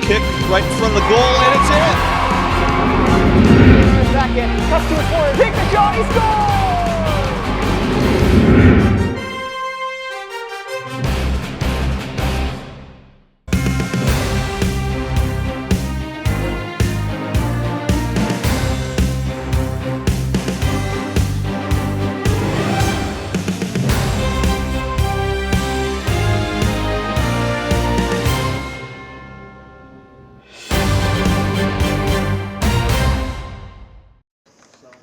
kick right in front of the goal, and it's in. Second, cuts to the corner, take the shot, he scores!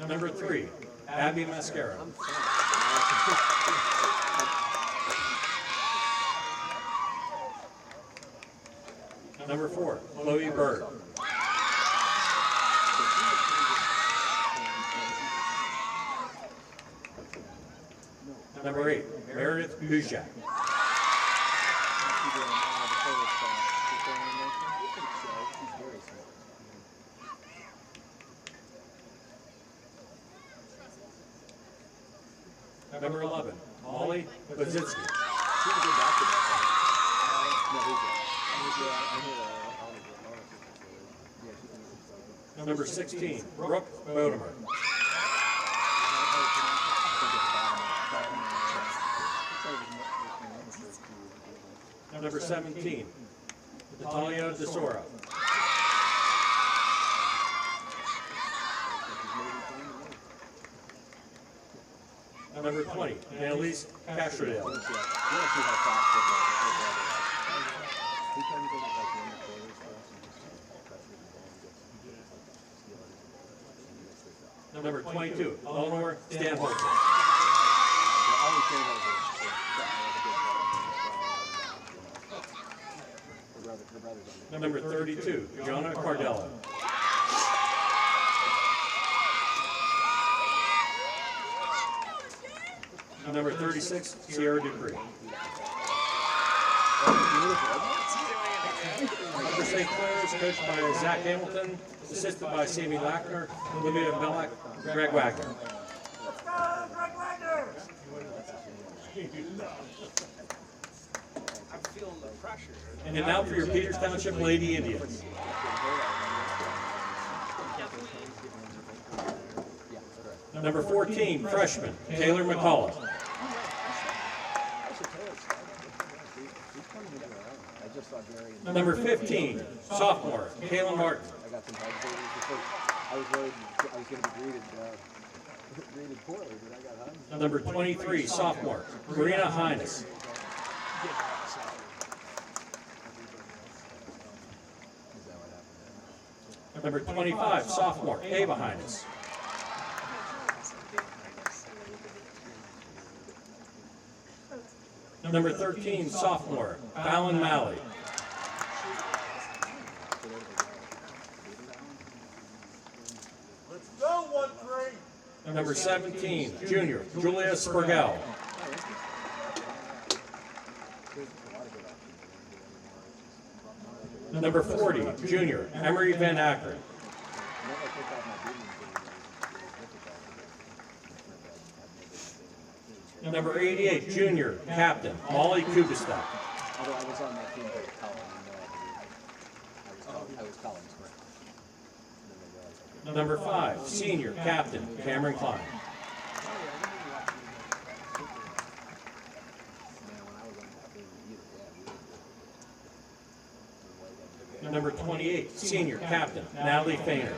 Number 3, Abby Mascara. Number 4, Chloe Bird. Number 8, Meredith Bouchak. Number 11, Molly Bazitsky. Number 16, Brooke Bodemer. Number 17, Natalia DeSora. Number 20, Annalise Castrodale. Number 22, Eleanor Stanholtz. Number 32, Jonah Cardello. Number 36, Sierra Dupree. Number St. Clair is coached by Zach Hamilton, assisted by Sammy Lackner, Olivia Belak, Greg Wagner. Let's go, Greg Wagner! I'm feeling the pressure. And now for your Peters Township Lady Indians. Number 14, freshman, Taylor McCullough. Number 15, sophomore, Kaylin Martin. I was going to be greeted poorly, but I got hung. Number 23, sophomore, Marina Hines. Number 25, sophomore, Ava Hines. Number 13, sophomore, Fallon Malley. Let's go, 1-3! Number 17, junior, Julia Spurgell. Number 40, junior, Emery Van Akron. Number 88, junior, captain, Molly Kubistak. Although I was on that team with Colin, I was Colin's friend. Number 5, senior, captain, Cameron Klein. Number 28, senior, captain, Natalie Fainer.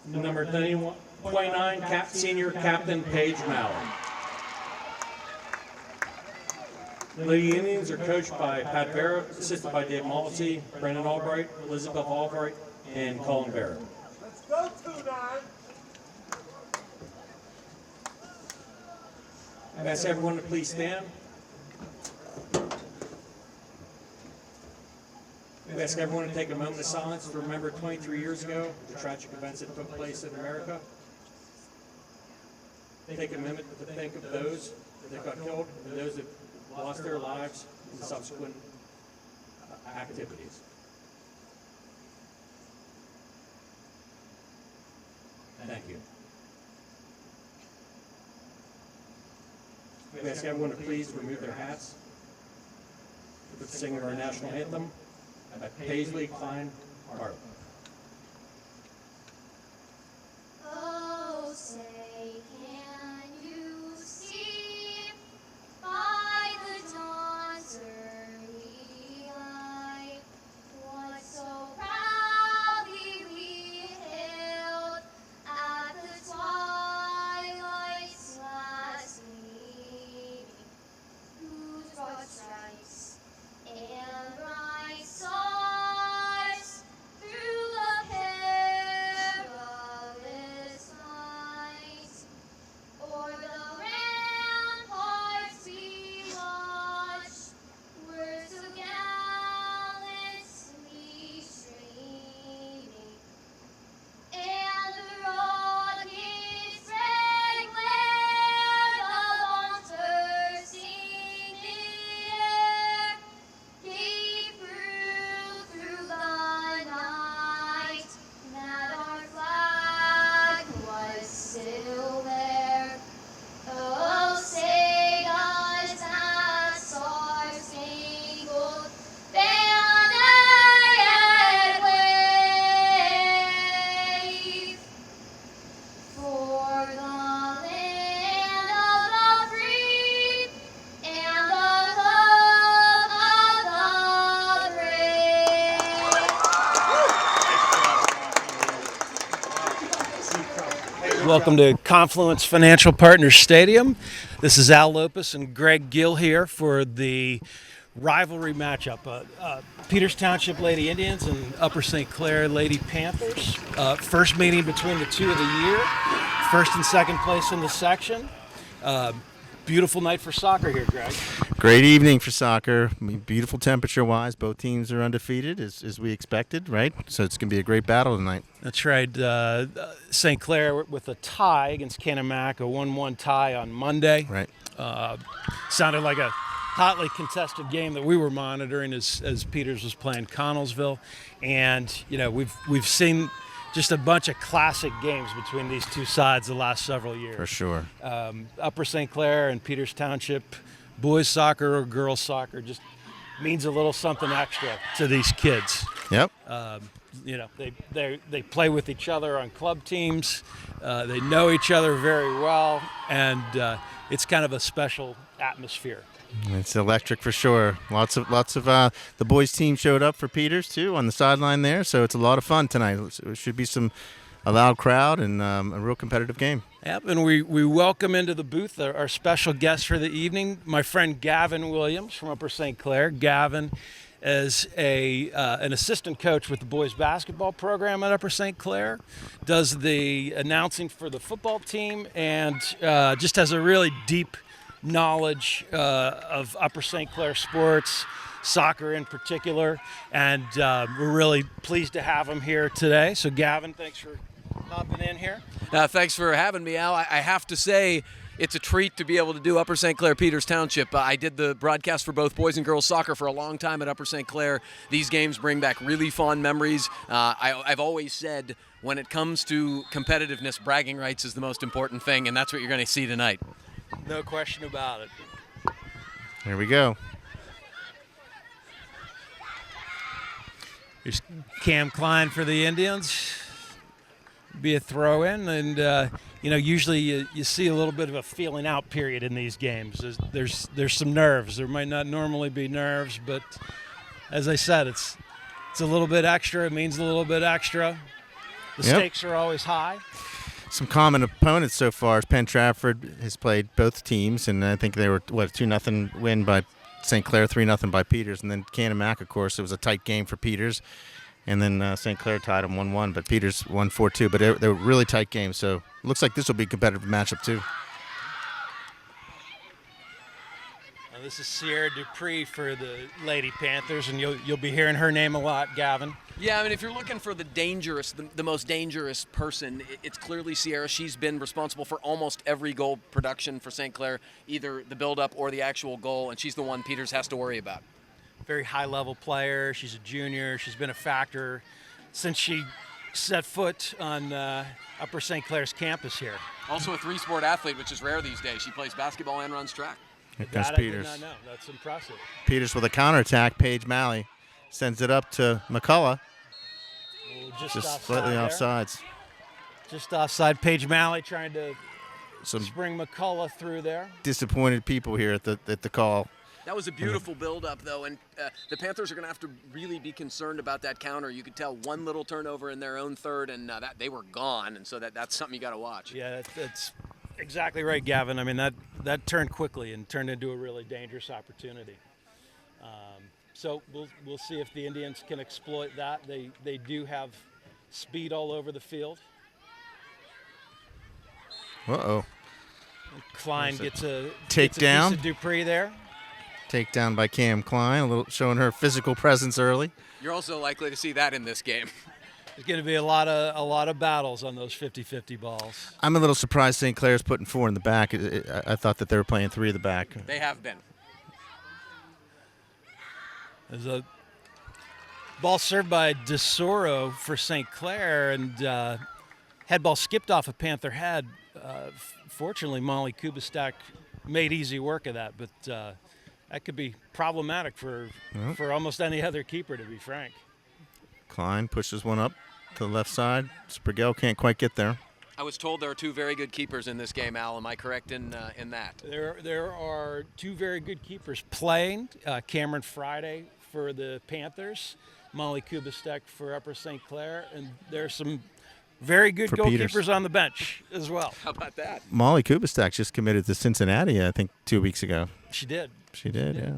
Number 29, senior, captain, Paige Mallon. The Lady Indians are coached by Pat Barrett, assisted by Dave Maltzy, Brendan Albright, Elizabeth Albright, and Colin Barrett. Let's go, 2-9! I've asked everyone to please stand. I've asked everyone to take a moment of silence to remember 23 years ago, the tragic events that took place in America. Take a minute to think of those that got killed and those that lost their lives in subsequent activities. Thank you. We ask everyone to please remove their hats for the singing of our national anthem by Paisley Klein Harlow. Oh, say, can you see by the dawn's early light what so proudly we hailed at the twilight's last gleaming, whose broad stripes and bright stars through the perilous night o'er the ramparts we watched were so gallantly streaming, and the rocket's red glare of bursting mid-air gave proof through the night that our flag was still there. Oh, say does that star-spangled banner yet wave for the land of the free and the home of the brave? Welcome to Confluence Financial Partners Stadium. This is Al Lopez and Greg Gill here for the rivalry matchup. Peters Township Lady Indians and Upper St. Clair Lady Panthers. First meeting between the two of the year. First and second place in the section. Beautiful night for soccer here, Greg. Great evening for soccer. I mean, beautiful temperature-wise. Both teams are undefeated, as we expected, right? So it's going to be a great battle tonight. That's right. St. Clair with a tie against Canamac, a 1-1 tie on Monday. Right. Sounded like a hotly contested game that we were monitoring as Peters was playing Connellsville. And, you know, we've seen just a bunch of classic games between these two sides the last several years. For sure. Upper St. Clair and Peters Township, boys soccer or girls soccer just means a little something extra to these kids. Yep. You know, they play with each other on club teams. They know each other very well, and it's kind of a special atmosphere. It's electric for sure. Lots of the boys team showed up for Peters too on the sideline there, so it's a lot of fun tonight. It should be a loud crowd and a real competitive game. Yep, and we welcome into the booth our special guest for the evening, my friend Gavin Williams from Upper St. Clair. Gavin is an assistant coach with the boys basketball program at Upper St. Clair, does the announcing for the football team, and just has a really deep knowledge of Upper St. Clair sports, soccer in particular, and we're really pleased to have him here today. So Gavin, thanks for hopping in here. Thanks for having me, Al. I have to say, it's a treat to be able to do Upper St. Clair Peters Township. I did the broadcast for both boys and girls soccer for a long time at Upper St. Clair. These games bring back really fond memories. I've always said when it comes to competitiveness, bragging rights is the most important thing, and that's what you're going to see tonight. No question about it. Here we go. Here's Cam Klein for the Indians. Be a throw-in, and usually you see a little bit of a feeling out period in these games. There's some nerves. There might not normally be nerves, but as I said, it's a little bit extra. It means a little bit extra. The stakes are always high. Some common opponents so far. Penn Trafford has played both teams, and I think they were 2-0 win by St. Clair, 3-0 by Peters, and then Canamac, of course, it was a tight game for Peters. And then St. Clair tied them 1-1, but Peters won 4-2. But they were really tight games, so it looks like this will be a competitive matchup too. Now this is Sierra Dupree for the Lady Panthers, and you'll be hearing her name a lot, Gavin. Yeah, I mean, if you're looking for the most dangerous person, it's clearly Sierra. She's been responsible for almost every goal production for St. Clair, either the build-up or the actual goal, and she's the one Peters has to worry about. Very high-level player. She's a junior. She's been a factor since she set foot on Upper St. Clair's campus here. Also a three-sport athlete, which is rare these days. She plays basketball and runs track. Here comes That Peters. I did not know. That's impressive. Peters with a counterattack. Paige Malley sends it up to McCullough. Oh, Just slightly there. offsides. Just offside. Paige Malley trying to Some spring McCullough through there. disappointed people here at the call. That was a beautiful build-up, though, and the Panthers are going to have to really be concerned about that counter. You could tell one little turnover in their own third, and that they were gone, and so that's something you got to watch. Yeah, that's exactly right, Gavin. I mean, that turned quickly and turned into a really dangerous opportunity. So we'll see if the Indians can exploit that. They do have speed all over the field. Uh-oh. Klein gets a takedown. piece of Dupree there. Takedown by Cam Klein, a little showing her physical presence early. You're also likely to see that in this game. There's going to be a lot of battles on those 50-50 balls. I'm a little surprised St. Clair's putting 4 in the back. I thought that they were playing 3 in the back. They have been. There's a ball served by DeSoro for St. Clair, and head ball skipped off a Panther head. Fortunately, Molly Kubistak made easy work of that, but that could be problematic for almost any other keeper, to be frank. Klein pushes one up to the left side. Sprigel can't quite get there. I was told there are 2 very good keepers in this game, Al. Am I correct in that? There are 2 very good keepers playing. Cameron Friday for the Panthers, Molly Kubistek for Upper St. Clair, and there's some very good For goalkeepers Peters. on the bench as well. How about that? Molly Kubistak just committed to Cincinnati, I think, 2 weeks ago. She did. She did, yeah.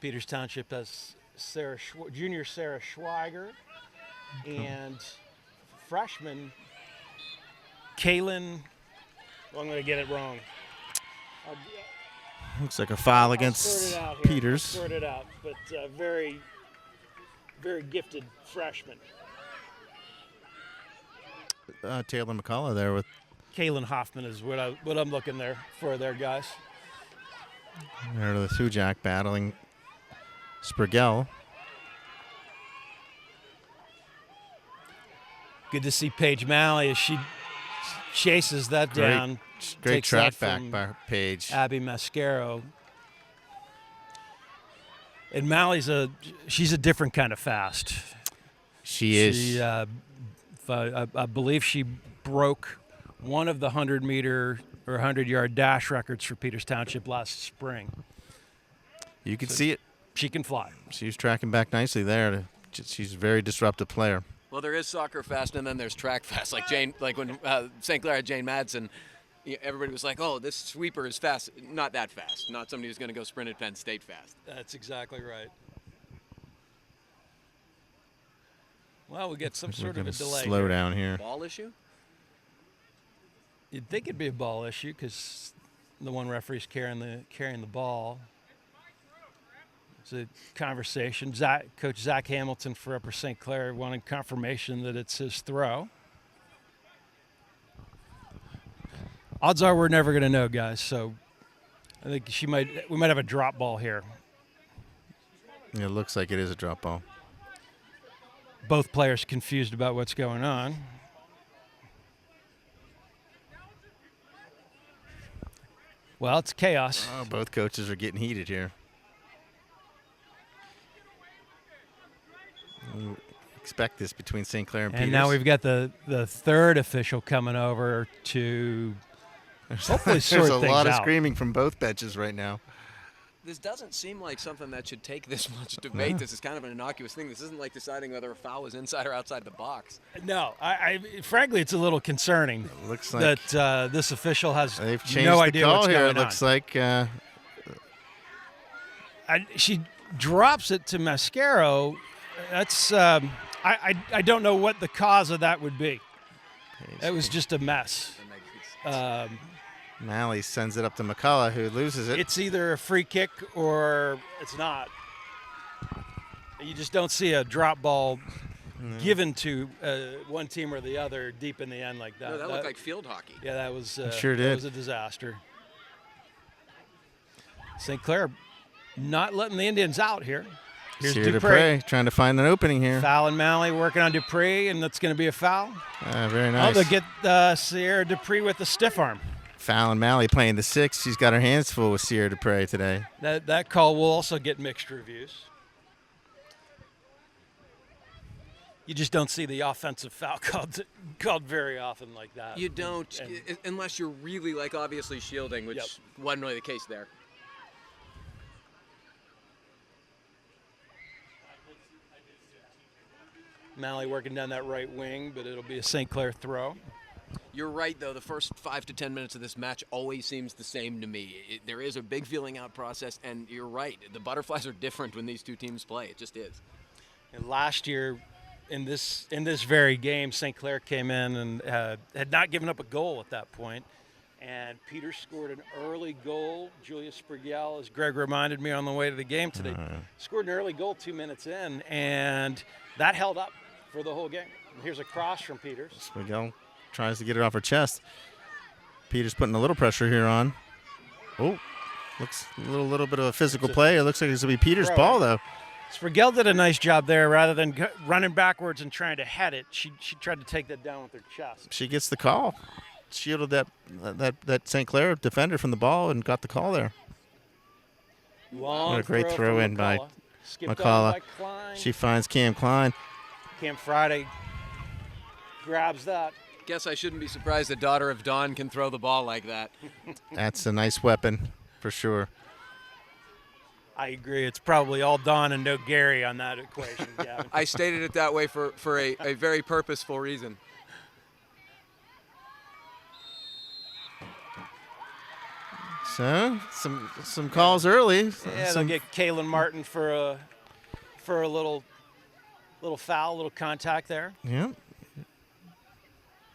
Peters Township has junior Sarah Schweiger and freshman Kaylin. Well, I'm going to get it wrong. Looks like a foul I'll against sort it out here. Peters. Sort it out, but very, very gifted freshman. Taylor McCullough there with Kaylin Hoffman is what I'm looking there for there, guys. there the Thujak battling Sprigel. Good to see Paige Malley as she chases that down. Great takes track that back from by Paige. Abby Mascaro. And Malley's she's a different kind of fast. She is. She, I believe she broke one of the 100-meter or 100-yard dash records for Peters Township last spring. You can see it. She can fly. She was tracking back nicely there. She's a very disruptive player. Well, there is soccer fast, and then there's track fast. Like when St. Clair had Jane Madsen, everybody was like, "Oh, this sweeper is fast." Not that fast. Not somebody who's going to go sprint at Penn State fast. That's exactly right. Well, we get some We're sort of gonna a delay. slow here. down here. Ball issue? You'd think it'd be a ball issue because the one referee's carrying the ball. It's a conversation. Coach Zach Hamilton for Upper St. Clair wanted confirmation that it's his throw. Odds are we're never going to know, guys. So I think we might have a drop ball here. Yeah, it looks like it is a drop ball. Both players confused about what's going on. Well, it's chaos. Oh, both coaches are getting heated here. You expect this between St. Clair and Peters. And now we've got the third official coming over to hopefully sort There's a things lot of out. screaming from both benches right now. This doesn't seem like something that should take this much debate. This is kind of an innocuous thing. This isn't like deciding whether a foul was inside or outside the box. No, I frankly, it's a little concerning Looks like that this official has they've changed no the idea call what's here. going It looks like she drops it to Mascaro. That's I don't know what the cause of that would be. It was just a mess. Malley sends it up to McCullough, who loses it. It's either a free kick or it's not. You just don't see a drop ball given to one team or the other deep in the end like that. No, that looked like field hockey. Yeah, that was sure that did. was a disaster. St. Clair not letting the Indians out here. Here's Sierra Dupree. trying to find an opening here. Foul and Malley working on Dupree, and that's going to be a foul. Very nice. Oh, they'll get Sierra Dupree with the stiff arm. Foul and Malley playing the 6. She's got her hands full with Sierra Dupree today. That call will also get mixed reviews. You just don't see the offensive foul called very often like that. You don't, unless you're really, like, obviously shielding, which wasn't really the case there. Malley working down that right wing, but it'll be a St. Clair throw. You're right, though. The first 5 to 10 minutes of this match always seems the same to me. There is a big feeling out process, and you're right. The Butterflies are different when these two teams play. It just is. And last year, in this very game, St. Clair came in and had not given up a goal at that point. And Peters scored an early goal. Julia Sprigel, as Greg reminded me on the way to the game today, scored an early goal 2 minutes in, and that held up for the whole game. And here's a cross from Peters. Sprigel tries to get it off her chest. Peters putting a little pressure here on. Oh, looks a little bit of a physical play. It looks like it's going to be Peters' ball, though. Sprigel did a nice job there. Rather than running backwards and trying to head it, she tried to take that down with her chest. She gets the call. Shielded that St. Clair defender from the ball and got the call there. Long what a great throw in by Skipped McCullough. by Klein. She finds Cam Klein. Cam Friday grabs that. Guess I shouldn't be surprised the daughter of Dawn can throw the ball like that. That's a nice weapon for sure. I agree. It's probably all Don and no Gary on that equation, Gavin. I stated it that way for a very purposeful reason. So some calls early. Yeah, they'll get Kaylin Martin for a little foul, little contact there. Yeah.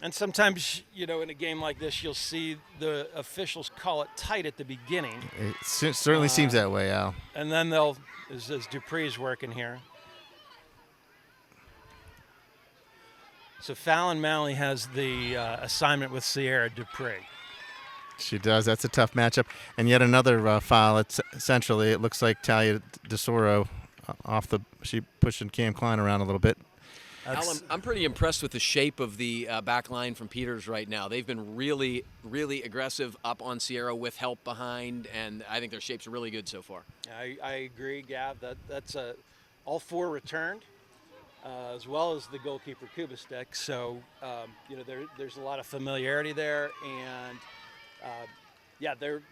And sometimes, in a game like this, you'll see the officials call it tight at the beginning. It certainly seems that way, Al. And then as Dupree's working here. So Fallon Malley has the assignment with Sierra Dupree. She does. That's a tough matchup. And yet another foul. It's essentially, it looks like Talia DeSoro she pushing Cam Klein around a little bit. Al, I'm pretty impressed with the shape of the back line from Peters right now. They've been really, really aggressive up on Sierra with help behind, and I think their shape's really good so far. I agree, Gav. That's all 4 returned, as well as the goalkeeper Kubistek. So, there's a lot of familiarity there, and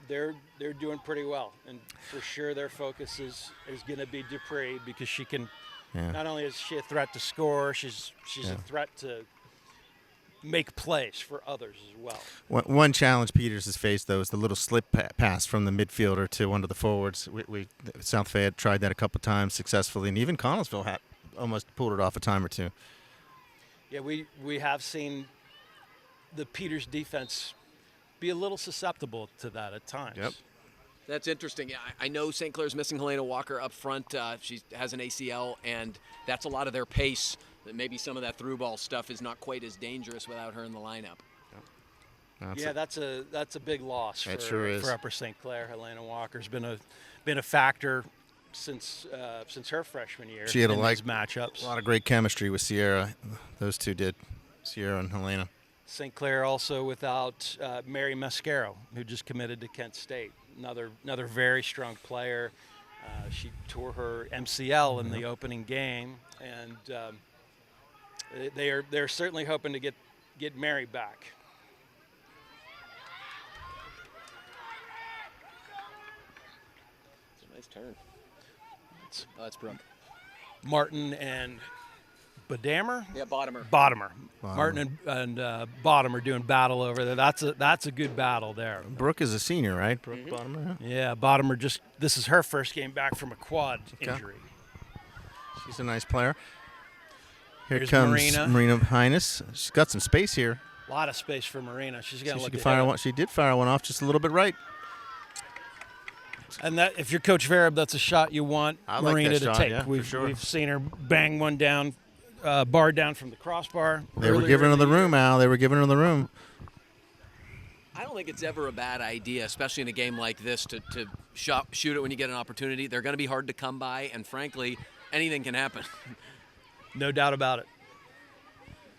they're doing pretty well. And for sure, their focus is going to be Dupree because she can. Yeah. Not only is she a threat to score, she's a threat to make plays for others as well. One challenge Peters has faced, though, is the little slip pass from the midfielder to one of the forwards. South Fayette tried that a couple times successfully, and even Connellsville had almost pulled it off a time or two. Yeah, we have seen the Peters defense be a little susceptible to that at times. Yep. That's interesting. Yeah, I know St. Clair's missing Helena Walker up front. She has an ACL, and that's a lot of their pace. Maybe some of that through ball stuff is not quite as dangerous without her in the lineup. That's a big loss for Upper St. Clair. Helena Walker's been a factor since her freshman year. She had in these matchups. A lot of great chemistry with Sierra. Those two did, Sierra and Helena. St. Clair also without Mary Mascaro, who just committed to Kent State. Another very strong player. She tore her MCL in the opening game, and they're certainly hoping to get Mary back. It's a nice turn. That's Brooke. Martin and Badamer? Yeah, Bottomer. Bottomer. Martin and Bottomer doing battle over there. That's a good battle there. Brooke is a senior, right? Brooke Bottomer. Yeah, Bottomer this is her first game back from a quad injury. She's a nice player. Here's comes Marina Highness. She's got some space here. A lot of space for Marina. She's going to look fire one. She did fire one off just a little bit right. And that, if you're Coach Vereb, that's a shot you want Marina to take. Yeah, we've seen her bang one down, bar down from the crossbar. They were giving her the room, Al. They were giving her the room. I don't think it's ever a bad idea, especially in a game like this, to shoot it when you get an opportunity. They're going to be hard to come by, and frankly, anything can happen. No doubt about it.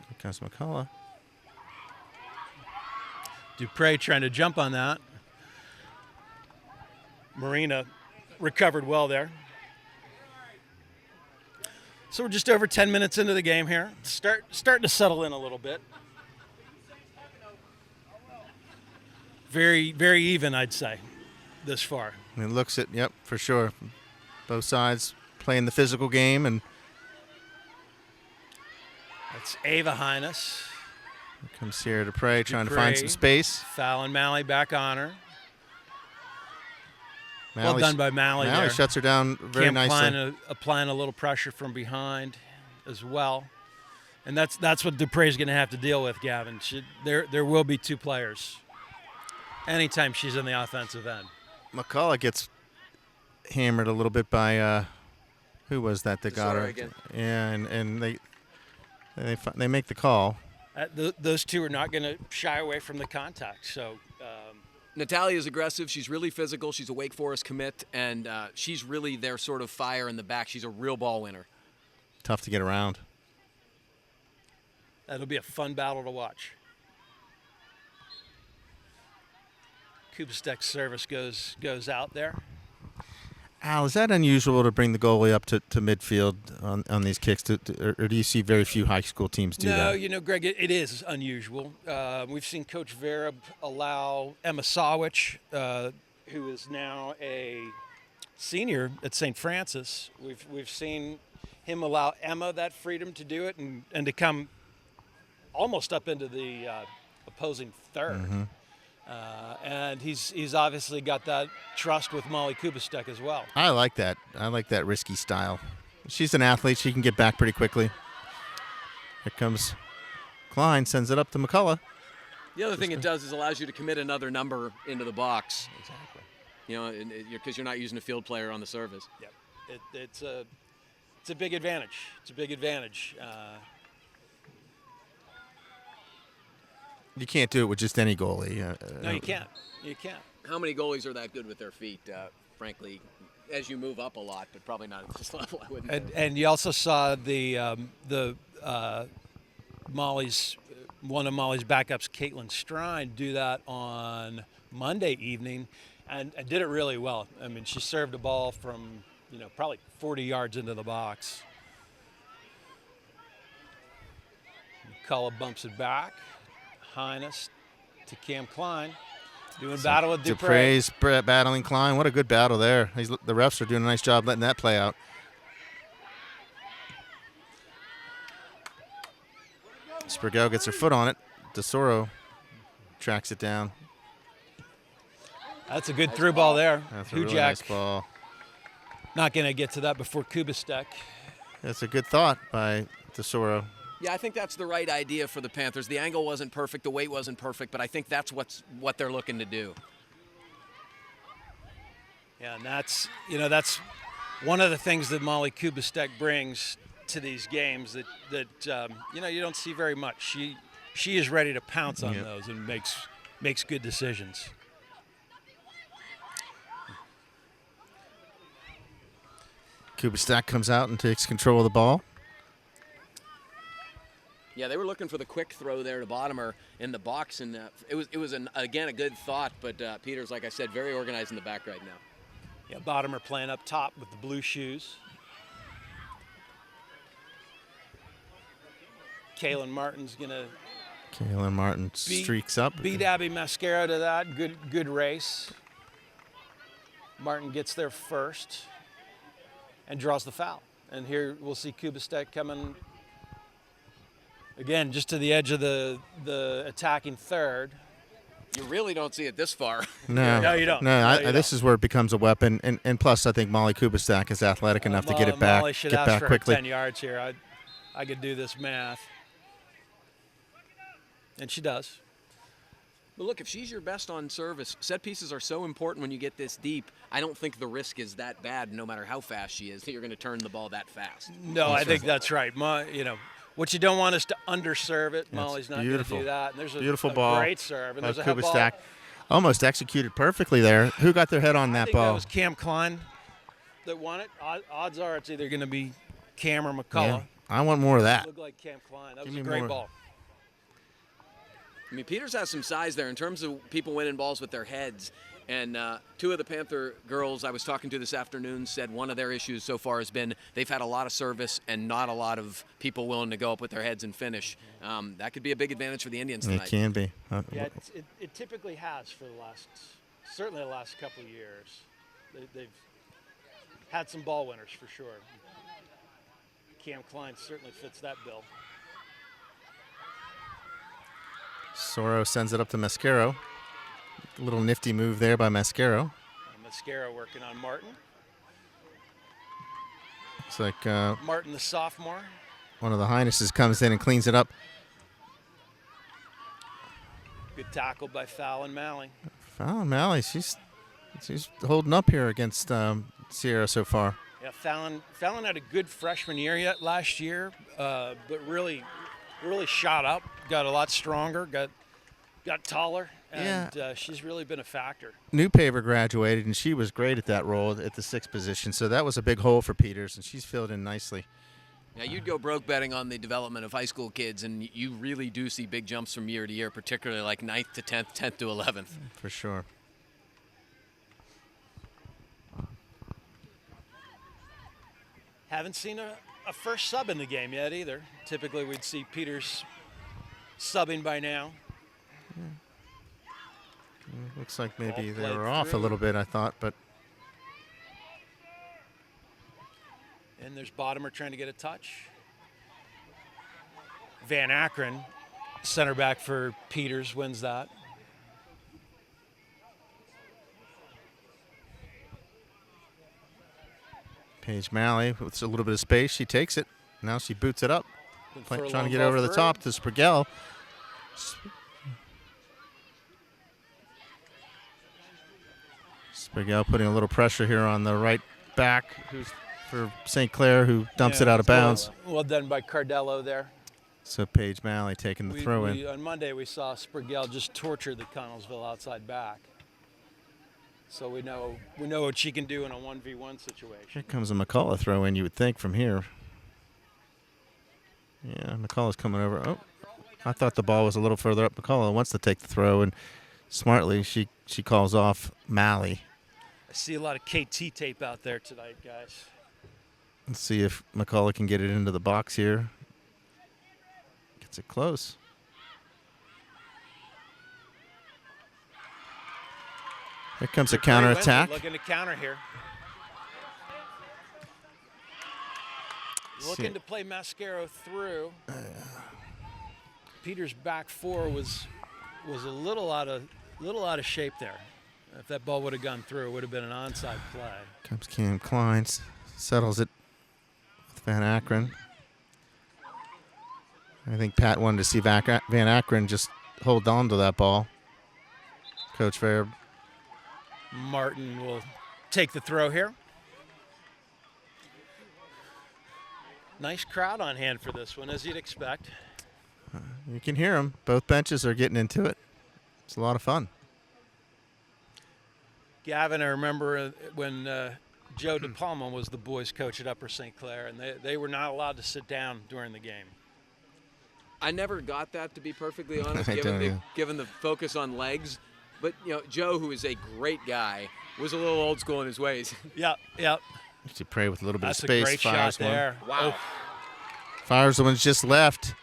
Here comes McCullough. Dupre trying to jump on that. Marina recovered well there. So we're just over 10 minutes into the game here. Starting to settle in a little bit. Very, very even, I'd say, this far. It looks it, yep, for sure. Both sides playing the physical game, and That's Ava Highness. here comes Sierra Dupre trying to find some space. Fallon Malley back on her. Well Malley- done by Malley Malley there. shuts her down very Cam nicely. Klein applying a little pressure from behind as well. And that's what Dupre's going to have to deal with, Gavin. There will be two players anytime she's in the offensive end. McCullough gets hammered a little bit by who was that got her? Tesoro again. Yeah, and they make the call. Those two are not going to shy away from the contact. So Natalia's aggressive. She's really physical. She's a Wake Forest commit, and she's really their sort of fire in the back. She's a real ball winner. Tough to get around. that'll be a fun battle to watch. Kubistek's service goes out there. Al, is that unusual to bring the goalie up to midfield on these kicks, or do you see very few high school teams do that? No, Greg, it is unusual. We've seen Coach Vera allow Emma Sawich, who is now a senior at St. Francis. We've seen him allow Emma that freedom to do it and to come almost up into the opposing third. Mm-hmm. And he's obviously got that trust with Molly Kubistek as well. I like that. I like that risky style. She's an athlete. She can get back pretty quickly. Here comes Klein, sends it up to McCullough. The other thing it does is allows you to commit another number into the box. Exactly. You know, because you're not using a field player on the service. Yep. It's a big advantage. It's a big advantage. You can't do it with just any goalie. No, you can't. You can't. How many goalies are that good with their feet? Frankly, as you move up a lot, but probably not at this level. I wouldn't. And you also saw the Molly's one of Molly's backups, Caitlin Strine, do that on Monday evening, and did it really well. I mean, she served a ball from probably 40 yards into the box. McCullough bumps it back. Highness to Cam Klein. Doing battle with Dupre. Dupre's battling Klein. What a good battle there. The refs are doing a nice job letting that play out. Sprigel gets her foot on it. Tesoro tracks it down. That's a good through ball there. That's a really Hujak nice ball. not going to get to that before Kubistek. That's a good thought by Tesoro. Yeah, I think that's the right idea for the Panthers. The angle wasn't perfect, the weight wasn't perfect, but I think that's what they're looking to do. Yeah, and that's one of the things that Molly Kubistek brings to these games that you don't see very much. She is ready to pounce on those and makes good decisions. Kubistek comes out and takes control of the ball. Yeah, they were looking for the quick throw there to Bottomer in the box, and it was again a good thought. But Peters, like I said, very organized in the back right now. Yeah, Bottomer playing up top with the blue shoes. Kaylin Martin's gonna Kaylin Martin streaks up. beat Abby Mascaro to that. Good race. Martin gets there first and draws the foul. And here we'll see Kubistek coming. Again, just to the edge of the attacking third. You really don't see it this far. No, you don't. No, you this don't. is where it becomes a weapon. And plus, I think Molly Kubistek is athletic enough to get it back, Molly should get ask back for quickly. 10 yards here. I could do this math. And she does. But look, if she's your best on service, set pieces are so important when you get this deep. I don't think the risk is that bad, no matter how fast she is, that you're going to turn the ball that fast. No, I think that's right. What you don't want is to underserve it. Molly's not going to beautiful. do that. And there's Beautiful a ball. great serve. And by there's a head ball. Kubistek. Almost executed perfectly there. Who got their head on I that think ball? that was Cam Klein that won it. Odds are it's either going to be Cam or Yeah, McCullough. I want more of that. Looked like Cam Klein. That Give was a me great more. ball. I mean, Peters has some size there in terms of people winning balls with their heads. And two of the Panther girls I was talking to this afternoon said one of their issues so far has been they've had a lot of service and not a lot of people willing to go up with their heads and finish. That could be a big advantage for the Indians tonight. It can be. Yeah, it typically has for the last, certainly the last couple of years. They've had some ball winners for sure. Cam Klein certainly fits that bill. Soro sends it up to Mascaro. A little nifty move there by Mascaro. Mascara working on Martin. Looks like Martin, the sophomore. one of the Highnesses comes in and cleans it up. Good tackle by Fallon Malley. Fallon Malley, she's holding up here against Sierra so far. Yeah, Fallon had a good freshman year yet last year, but really shot up, got a lot stronger, got taller, and she's really been a factor. Newpaver graduated, and she was great at that role at the 6th position, so that was a big hole for Peters, and she's filled in nicely. Now, you'd go broke betting on the development of high school kids, and you really do see big jumps from year to year, particularly like 9th to 10th, 10th to 11th. For sure. Haven't seen a first sub in the game yet either. Typically, we'd see Peters subbing by now. Looks like maybe Ball they played were off a through. little bit, I thought, but And there's Bottomer trying to get a touch. Van Akron, center back for Peters, wins that. Paige Malley with a little bit of space, she takes it. Now she boots it up, For a trying to long get ball over the through. top to Sprigel. Sprigel putting a little pressure here on the right back, who's for St. Clair, who dumps it out of bounds. Well done by Cardello there. So Paige Malley taking the throw in. On Monday, we saw Sprigel just torture the Connellsville outside back. So we know what she can do in a 1v1 situation. Here comes a McCullough throw in, you would think, from here. Yeah, McCullough's coming over. Oh, I thought the ball was a little further up. McCullough wants to take the throw, and smartly she calls off Malley. I see a lot of KT tape out there tonight, guys. Let's see if McCullough can get it into the box here. Gets it close. Here comes a counterattack. Looking to counter here. Looking to play Mascaro through. Peters' back four was a little out of shape there. If that ball would have gone through, it would have been an onside play. Comes Cam Klein, settles it with Van Akron. I think Pat wanted to see Van Akron just hold on to that ball. Coach Fair. Martin will take the throw here. Nice crowd on hand for this one, as you'd expect. You can hear them. Both benches are getting into it. It's a lot of fun. Gavin, I remember when Joe DePalma was the boys' coach at Upper St. Clair, and they were not allowed to sit down during the game. I never got that, to be perfectly honest, I don't either. given the focus on legs. But, Joe, who is a great guy, was a little old school in his ways. Yep. To pray with a little bit That's of space. a great shot Fires one. there. Wow. Fires the one's just left.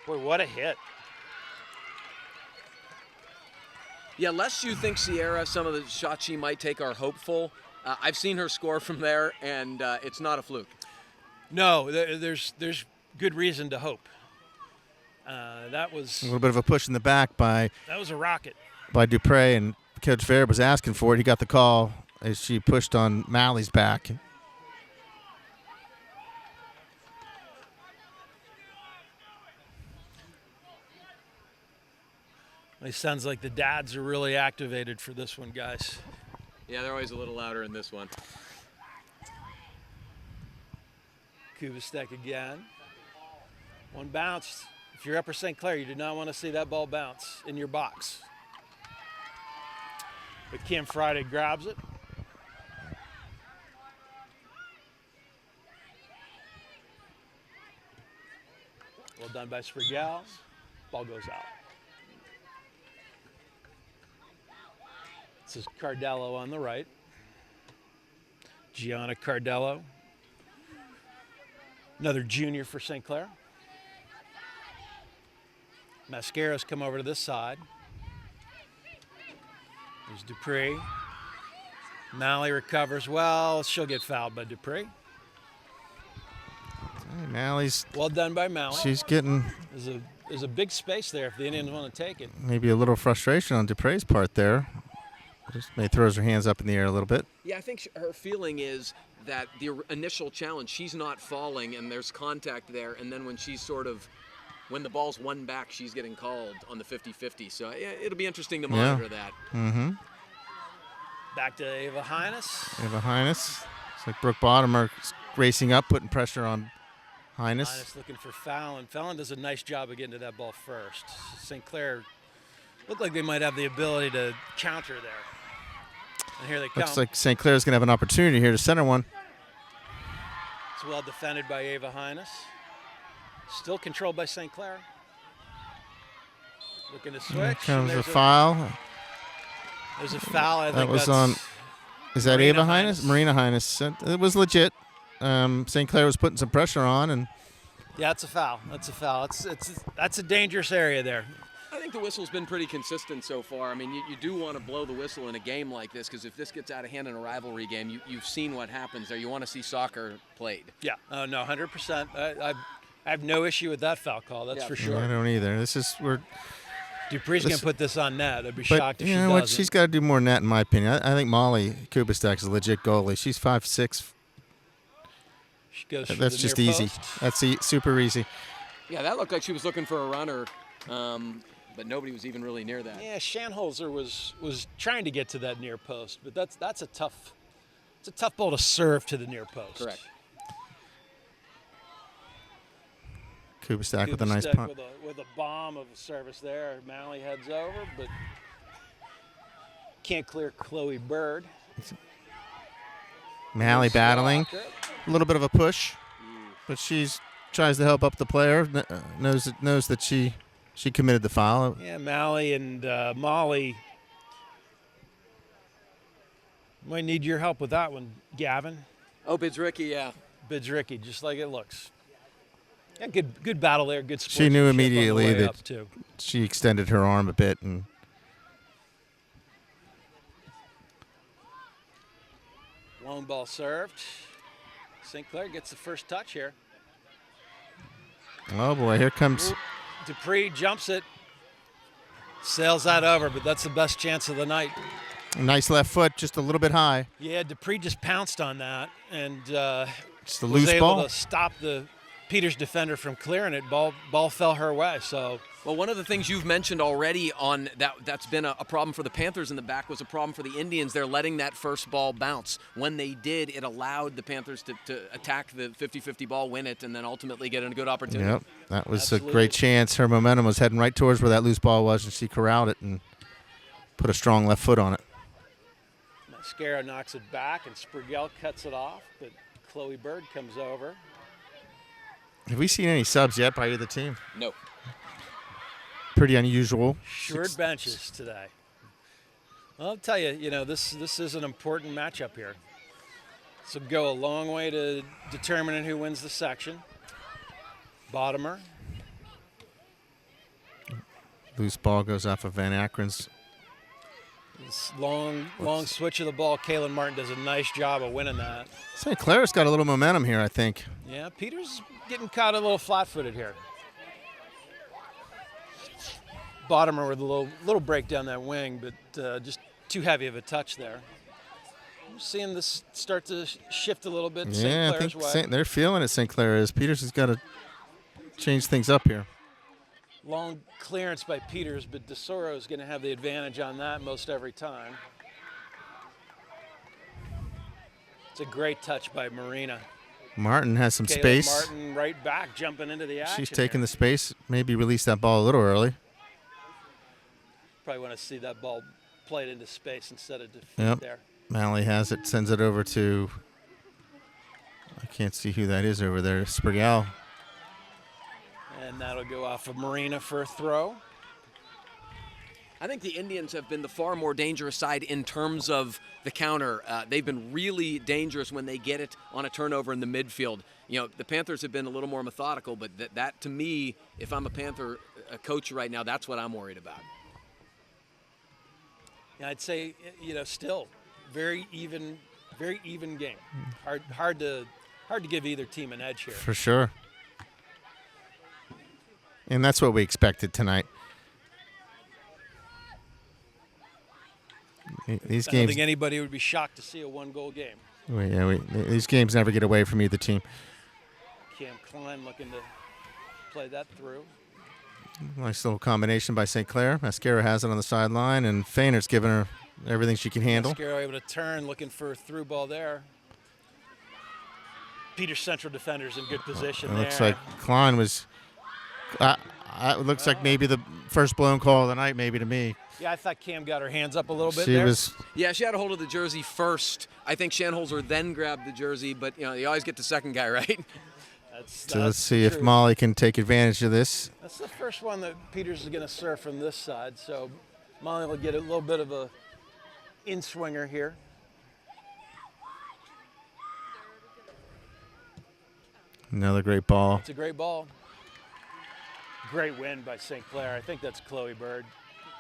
Boy, what a hit. Yeah, lest you think Sierra, some of the shots she might take are hopeful, I've seen her score from there, and it's not a fluke. No, there's good reason to hope. That was A little bit of a push in the back by a rocket. Dupre, and Coach Fair was asking for it. He got the call as she pushed on Malley's back. It sounds like the dads are really activated for this one, guys. Yeah, they're always a little louder in this one. Kubistek again. One bounce. If you're Upper St. Clair, you do not want to see that ball bounce in your box. But Kim Friday grabs it. done by Sprigel. Ball goes out. This is Cardello on the right. Gianna Cardello. Another junior for St. Clair. Mascaro's come over to this side. There's Dupree. Malley recovers well. She'll get fouled by Dupree. Malley's Well done by Malley. she's getting There's a big space there if the Indians want to take it. maybe a little frustration on Dupree's part there. Just maybe throws her hands up in the air a little bit. Yeah, I think her feeling is that the initial challenge, she's not falling and there's contact there, and then when when the ball's one back, she's getting called on the 50-50. So yeah, it'll be interesting to monitor that. Mm-hmm. Back to Ava Highness. Ava Highness. It's like Brooke Bottomer racing up, putting pressure on Highness. Highness looking for Fallon. Fallon does a nice job of getting to that ball first. St. Clair looked like they might have the ability to counter there. And here they come. Looks like St. Clair's going to have an opportunity here to center one. It's well defended by Ava Highness. Still controlled by St. Clair. Looking to switch. Here comes and a foul. There's a foul. I That think was that's on. Is that Marina Ava Highness? Marina Highness. It was legit. St. Clair was putting some pressure on, and Yeah, it's a foul. That's a foul. That's a dangerous area there. I think the whistle's been pretty consistent so far. I mean, you do want to blow the whistle in a game like this because if this gets out of hand in a rivalry game, you've seen what happens there. You want to see soccer played. Yeah. Oh no, 100%. I have no issue with that foul call. That's for sure. I don't either. Dupree's going to put this on net. I'd be But shocked if she you know doesn't. what? She's got to do more than that, in my opinion. I think Molly Kubistak is a legit goalie. She's 5'6". She goes for That's the just near easy. post. That's super easy. Yeah, that looked like she was looking for a runner, but nobody was even really near that. Yeah, Shanholzer was trying to get to that near post, but that's a tough ball to serve to the near post. Correct. Kubistak with a nice Kubistek punt. with a bomb of a service there. Malley heads over, but can't clear Chloe Bird. Malley battling. A little bit of a push, but she's tries to help up the player. Knows that she committed the foul. Yeah, Malley and Molly might need your help with that one, Gavin. Oh, Bidzricki, yeah. Bidzricki, just like it looks. Yeah, good battle there. Good She knew sportsmanship on the immediately way that up, too. she extended her arm a bit, and Long ball served. St. Clair gets the first touch here. oh boy, here comes. Dupree jumps it. Sails that over, but that's the best chance of the night. Nice left foot, just a little bit high. Yeah, Dupree just pounced on that and Just a was loose able ball. to stop the Peters defender from clearing it. Ball fell her way. So Well, one of the things you've mentioned already on that's been a problem for the Panthers in the back was a problem for the Indians. They're letting that first ball bounce. When they did, it allowed the Panthers to attack the 50-50 ball, win it, and then ultimately get a good opportunity. Yep, that was Absolutely. a great chance. Her momentum was heading right towards where that loose ball was, and she corralled it and put a strong left foot on it. Mascara knocks it back, and Sprigel cuts it off, but Chloe Bird comes over. Have we seen any subs yet by either team? No. Pretty unusual. Short benches today. Well, I'll tell you, this is an important matchup here. This will go a long way to determining who wins the section. Bottomer. Loose ball goes off of Van Akron's. This long switch of the ball. Kaylin Martin does a nice job of winning that. St. Clair's got a little momentum here, I think. Yeah, Peters getting caught a little flat-footed here. Bottomer with a little break down that wing, but just too heavy of a touch there. I'm seeing this start to shift a little bit. Yeah, St. I Clair's way. think they're feeling it, St. Clair is. Peters has got to change things up here. Long clearance by Peters, but DeSoro is going to have the advantage on that most every time. It's a great touch by Marina. Martin has some Kayla space. Martin right back, jumping into the action. She's taking here. the space. Maybe release that ball a little early. Probably want to see that ball played into space instead of defeat Yep. there. Malley has it, sends it over to, I can't see who that is over there, Sprigel. And that'll go off of Marina for a throw. I think the Indians have been the far more dangerous side in terms of the counter. They've been really dangerous when they get it on a turnover in the midfield. You know, the Panthers have been a little more methodical, but that to me, if I'm a Panther coach right now, that's what I'm worried about. Yeah, I'd say, you know, still very even game. Hard to give either team an edge here. For sure. And that's what we expected tonight. These I don't games, think anybody would be shocked to see a one-goal game. these games never get away from either team. Cam Klein looking to play that through. Nice little combination by St. Clair. Mascara has it on the sideline, and Feinert's giving her everything she can handle. Mascaro able to turn, looking for a through ball there. Peter's central defender's in good position It there. looks like Klein was. It looks like maybe the first blown call of the night, maybe to me. Yeah, I thought Cam got her hands up a little bit She there. was. Yeah, she had a hold of the jersey first. I think Shanholzer then grabbed the jersey, but you know, you always get the second guy, right? So let's see if Molly can take advantage of this. That's the first one that Peters is going to serve from this side, so Molly will get a little bit of a in-swinger here. Another great ball. It's a great ball. Great win by St. Clair. I think that's Chloe Bird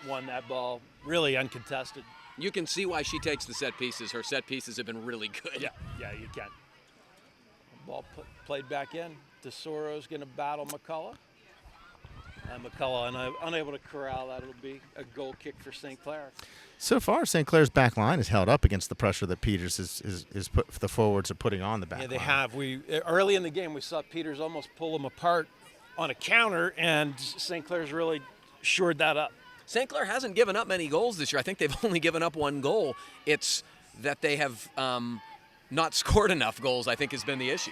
won that ball, really uncontested. You can see why she takes the set pieces. Her set pieces have been really good. Yeah, you can. Ball played back in. Tesoro's going to battle McCullough. And McCullough unable to corral that. It'll be a goal kick for St. Clair. So far, St. Clair's back line is held up against the pressure that Peters is put. The forwards are putting on the back line. Yeah, they have. Early in the game, we saw Peters almost pull them apart on a counter, and St. Clair's really shored that up. St. Clair hasn't given up many goals this year. I think they've only given up one goal. It's that they have not scored enough goals, I think, has been the issue.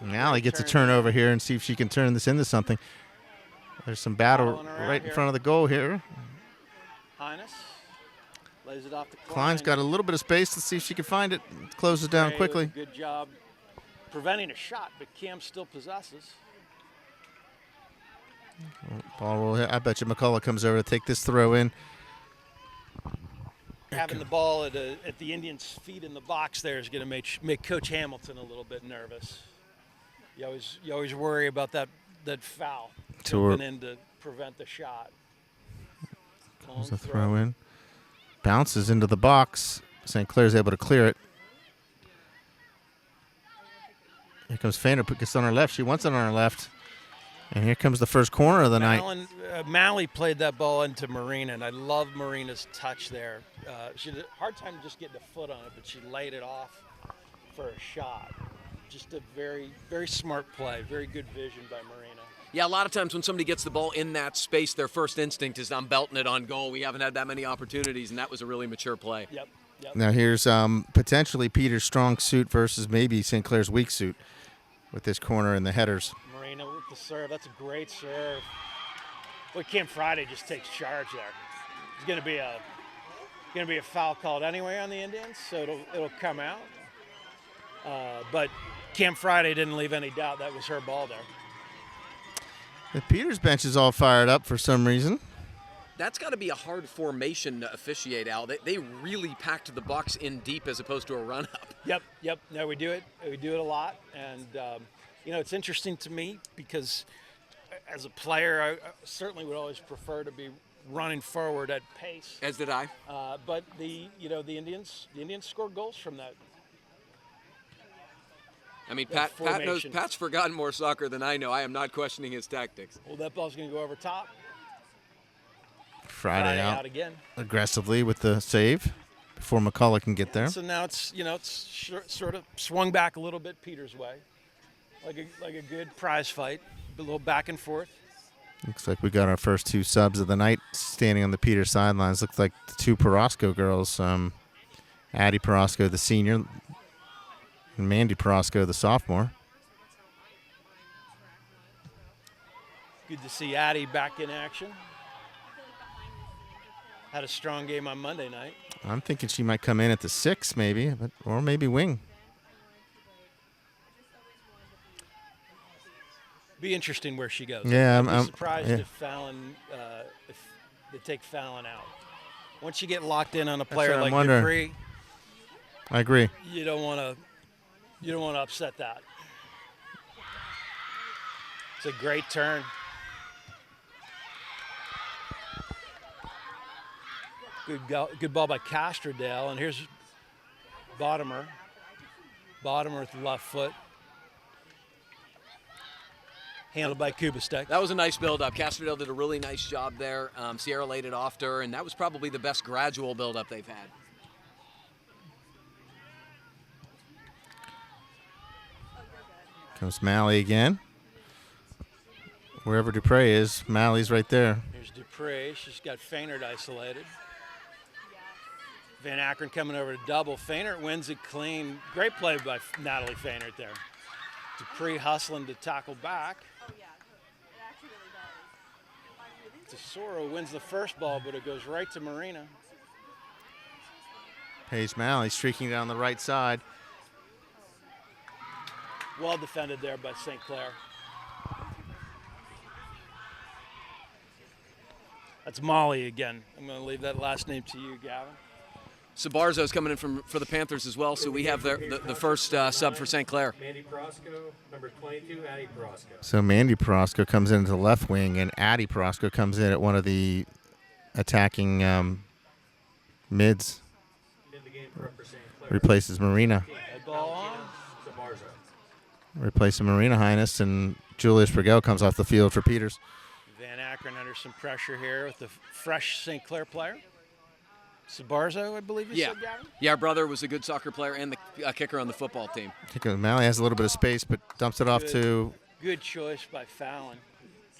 Now he gets a turnover here and see if she can turn this into something. There's some battle right in front of the goal here. Highness lays it off to Klein. Klein's got a little bit of space. Let's see if she can find it. Closes down quickly. Good job preventing a shot, but Cam still possesses. Ball roll hit. I bet you McCullough comes over to take this throw in. Having the ball at the Indians' feet in the box there is going to make Coach Hamilton a little bit nervous. You always worry about that foul jumping in to prevent the shot. There's a throw in. Bounces into the box. St. Clair's able to clear it. Here comes Feiner, gets on her left. She wants it on her left. And here comes the first corner of the night. Malley played that ball into Marina, and I love Marina's touch there. She had a hard time just getting a foot on it, but she laid it off for a shot. Just a very, very smart play, very good vision by Marina. Yeah, a lot of times when somebody gets the ball in that space, their first instinct is, I'm belting it on goal. We haven't had that many opportunities, and that was a really mature play. Yep. Now here's potentially Peter's strong suit versus maybe St. Clair's weak suit with this corner and the headers. Marina with the serve. That's a great serve. Boy, Cam Friday just takes charge there. It's going to be a foul called anyway on the Indians, so it'll come out. But Cam Friday didn't leave any doubt that was her ball there. The Peters bench is all fired up for some reason. That's got to be a hard formation to officiate, Al. They really packed the box in deep as opposed to a run-up. Yep. No, we do it. We do it a lot. And, it's interesting to me because as a player, I certainly would always prefer to be running forward at pace. As did I. But the Indians score goals from that. I mean, Pat's forgotten more soccer than I know. I am not questioning his tactics. Well, that ball's going to go over top. Friday out again. Aggressively with the save before McCullough can get there. So now it's sort of swung back a little bit Peters' way, like a good prize fight, a little back and forth. Looks like we got our first two subs of the night standing on the Peters sidelines. Looks like the two Perosco girls, Addie Perosco, the senior, and Mandy Perosco, the sophomore. Good to see Addie back in action. Had a strong game on Monday night. I'm thinking she might come in at the 6 maybe, or maybe wing. Be interesting where she goes. Yeah, I'd be I'm surprised yeah. if Fallon, if they take Fallon out. Once you get locked in on a player what I'm like wondering. Dupree, I agree. you don't want to upset that. It's a great turn. Good ball by Castrodale, and here's Bottomer. Bottomer with the left foot. Handled by Kubistek. That was a nice build-up. Castrodale did a really nice job there. Sierra laid it off to her, and that was probably the best gradual build-up they've had. Comes Malley again. Wherever Dupre is, Malley's right there. Here's Dupre. She's got Fainert isolated. Van Akron coming over to double. Fainert wins it clean. Great play by Natalie Fainert there. Dupree hustling to tackle back. Tesoro wins the first ball, but it goes right to Marina. Paige Malley streaking down the right side. Well defended there by St. Clair. That's Molly again. I'm going to leave that last name to you, Gavin. Sabarzo's coming in for the Panthers as well, so we have the first sub for St. Clair. Mandy Prosco, number 22, Addie Prosco. So Mandy Prosco comes into the left wing, and Addie Prosco comes in at one of the attacking mids. In the game for Upper St. Clair. Replaces Marina. Head ball on. Sabarzo. Replacing Marina Highness, and Julius Brigel comes off the field for Peters. Van Akron under some pressure here with the fresh St. Clair player. Sabarzo, I believe you said, Gavin? Yeah, our brother was a good soccer player and the kicker on the football team. Malley has a little bit of space, but dumps it off to... Good choice by Fallon.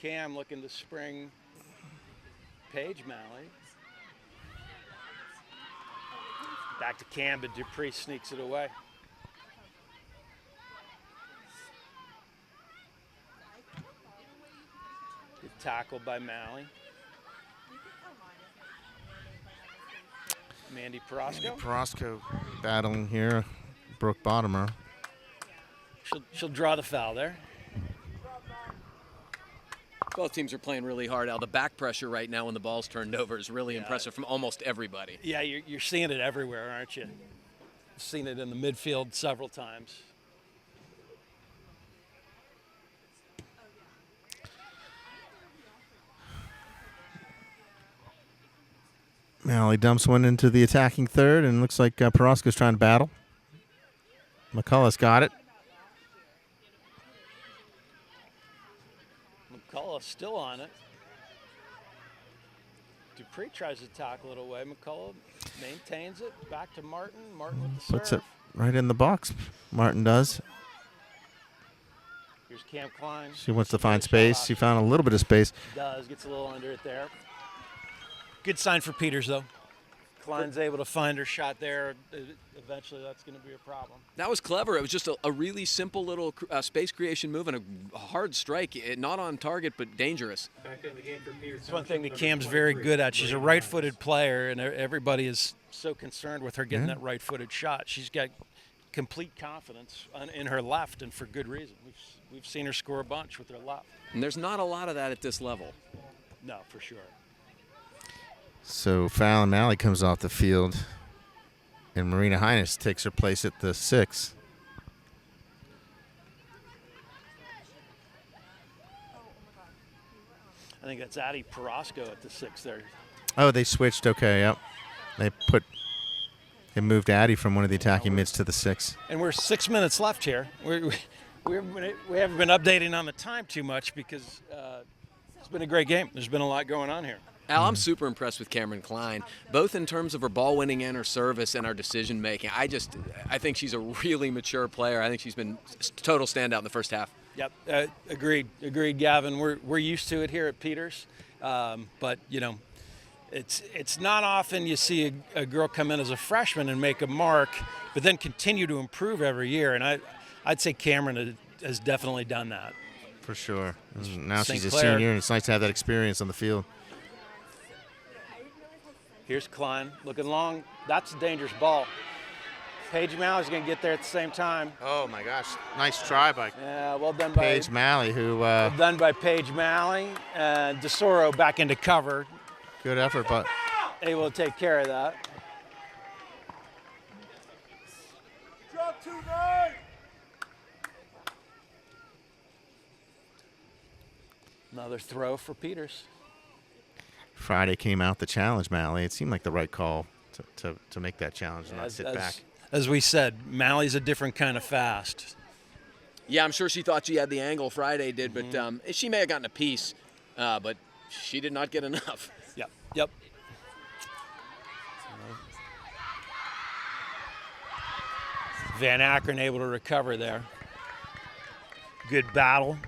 Cam looking to spring Paige Malley. Back to Cam, but Dupree sneaks it away. Good tackle by Malley. Mandy Prosco. Prosco battling here. Brooke Bottomer. She'll draw the foul there. Both teams are playing really hard. Al, the back pressure right now when the ball's turned over is really impressive from almost everybody. Yeah, you're seeing it everywhere, aren't you? Seen it in the midfield several times. Malley dumps one into the attacking third, and looks like Porosco's trying to battle. McCullough's got it. McCullough's still on it. Dupree tries to tackle it away. McCullough maintains it. Back to Martin. Martin with the serve. Puts it right in the box. Martin does. Here's Cam Klein. She wants to find space. She found a little bit of space. Does. Gets a little under it there. Good sign for Peters, though. Klein's able to find her shot there. Eventually, that's going to be a problem. That was clever. It was just a really simple little space creation move and a hard strike. Not on target, but dangerous. Back in the game for Peters. It's one thing that Cam's very good at. She's a right-footed player, and everybody is so concerned with her getting that right-footed shot. She's got complete confidence in her left, and for good reason. We've seen her score a bunch with her left. And there's not a lot of that at this level. No, for sure. So Fallon Malley comes off the field, and Marina Highness takes her place at the 6. I think that's Addie Porosco at the 6 there. Oh, they switched. Okay, yep. They moved Addie from one of the attacking mids to the 6. And we're 6 minutes left here. We haven't been updating on the time too much because it's been a great game. There's been a lot going on here. Al, I'm super impressed with Cameron Klein, both in terms of her ball winning and her service and our decision making. I think she's a really mature player. I think she's been a total standout in the first half. Yep, agreed, Gavin. We're used to it here at Peters, but you know, it's not often you see a girl come in as a freshman and make a mark, but then continue to improve every year. And I'd say Cameron has definitely done that. For sure. Now St. she's a Clair. senior, and it's nice to have that experience on the field. Here's Klein looking long. That's a dangerous ball. Paige Malley's going to get there at the same time. Oh my gosh, nice try by Yeah, well done by Paige Malley, who done by Paige Malley. And DeSoro back into cover, good effort, but able to take care of that. Drop 2-9. Another throw for Peters. Friday came out the challenge Malley. It seemed like the right call to make that challenge and not sit back. As we said, Malley's a different kind of fast. Yeah, I'm sure she thought she had the angle. Friday did, but she may have gotten a piece, but she did not get enough. Yep. Van Ackeren able to recover there. Good battle.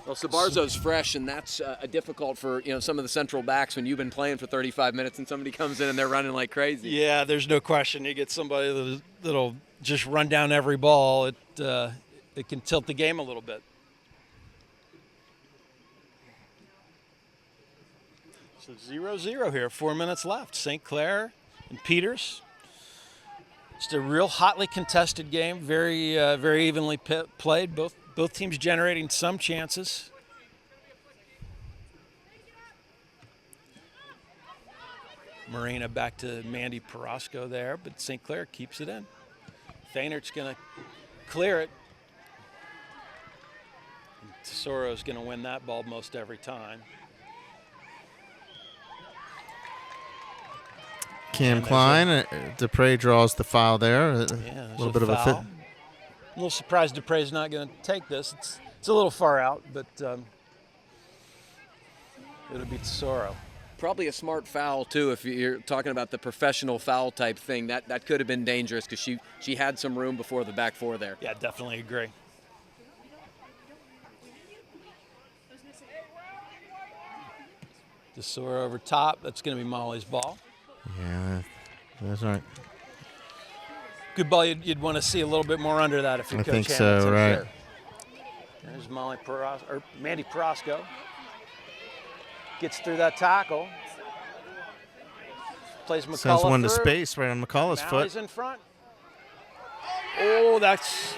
Well, Sabarzo's fresh, and that's difficult for some of the central backs when you've been playing for 35 minutes and somebody comes in and they're running like crazy. Yeah, there's no question. You get somebody that'll just run down every ball. It can tilt the game a little bit. So 0-0 here. 4 minutes left. St. Clair and Peters. Just a real hotly contested game. Very very evenly played. Both teams generating some chances. Marina back to Mandy Perosco there, but St. Clair keeps it in. Feinert's going to clear it. Tesoro's going to win that ball most every time. Cam Klein, Dupre draws the foul there. A little bit of a fit. A little surprised Dupre's not going to take this. It's a little far out, but it'll be Tesoro. Probably a smart foul too. If you're talking about the professional foul type thing, that could have been dangerous because she had some room before the back four there. Yeah, definitely agree. Tesoro over top. That's going to be Molly's ball. Yeah, that's right. Good ball. You'd want to see a little bit more under that if you're Coach think Hamilton. so, right. Sure. There's Mandy Perosco. Gets through that tackle. Plays McCullough Sends one to through. space right on McCullough's Malley's foot. in front. Oh, that's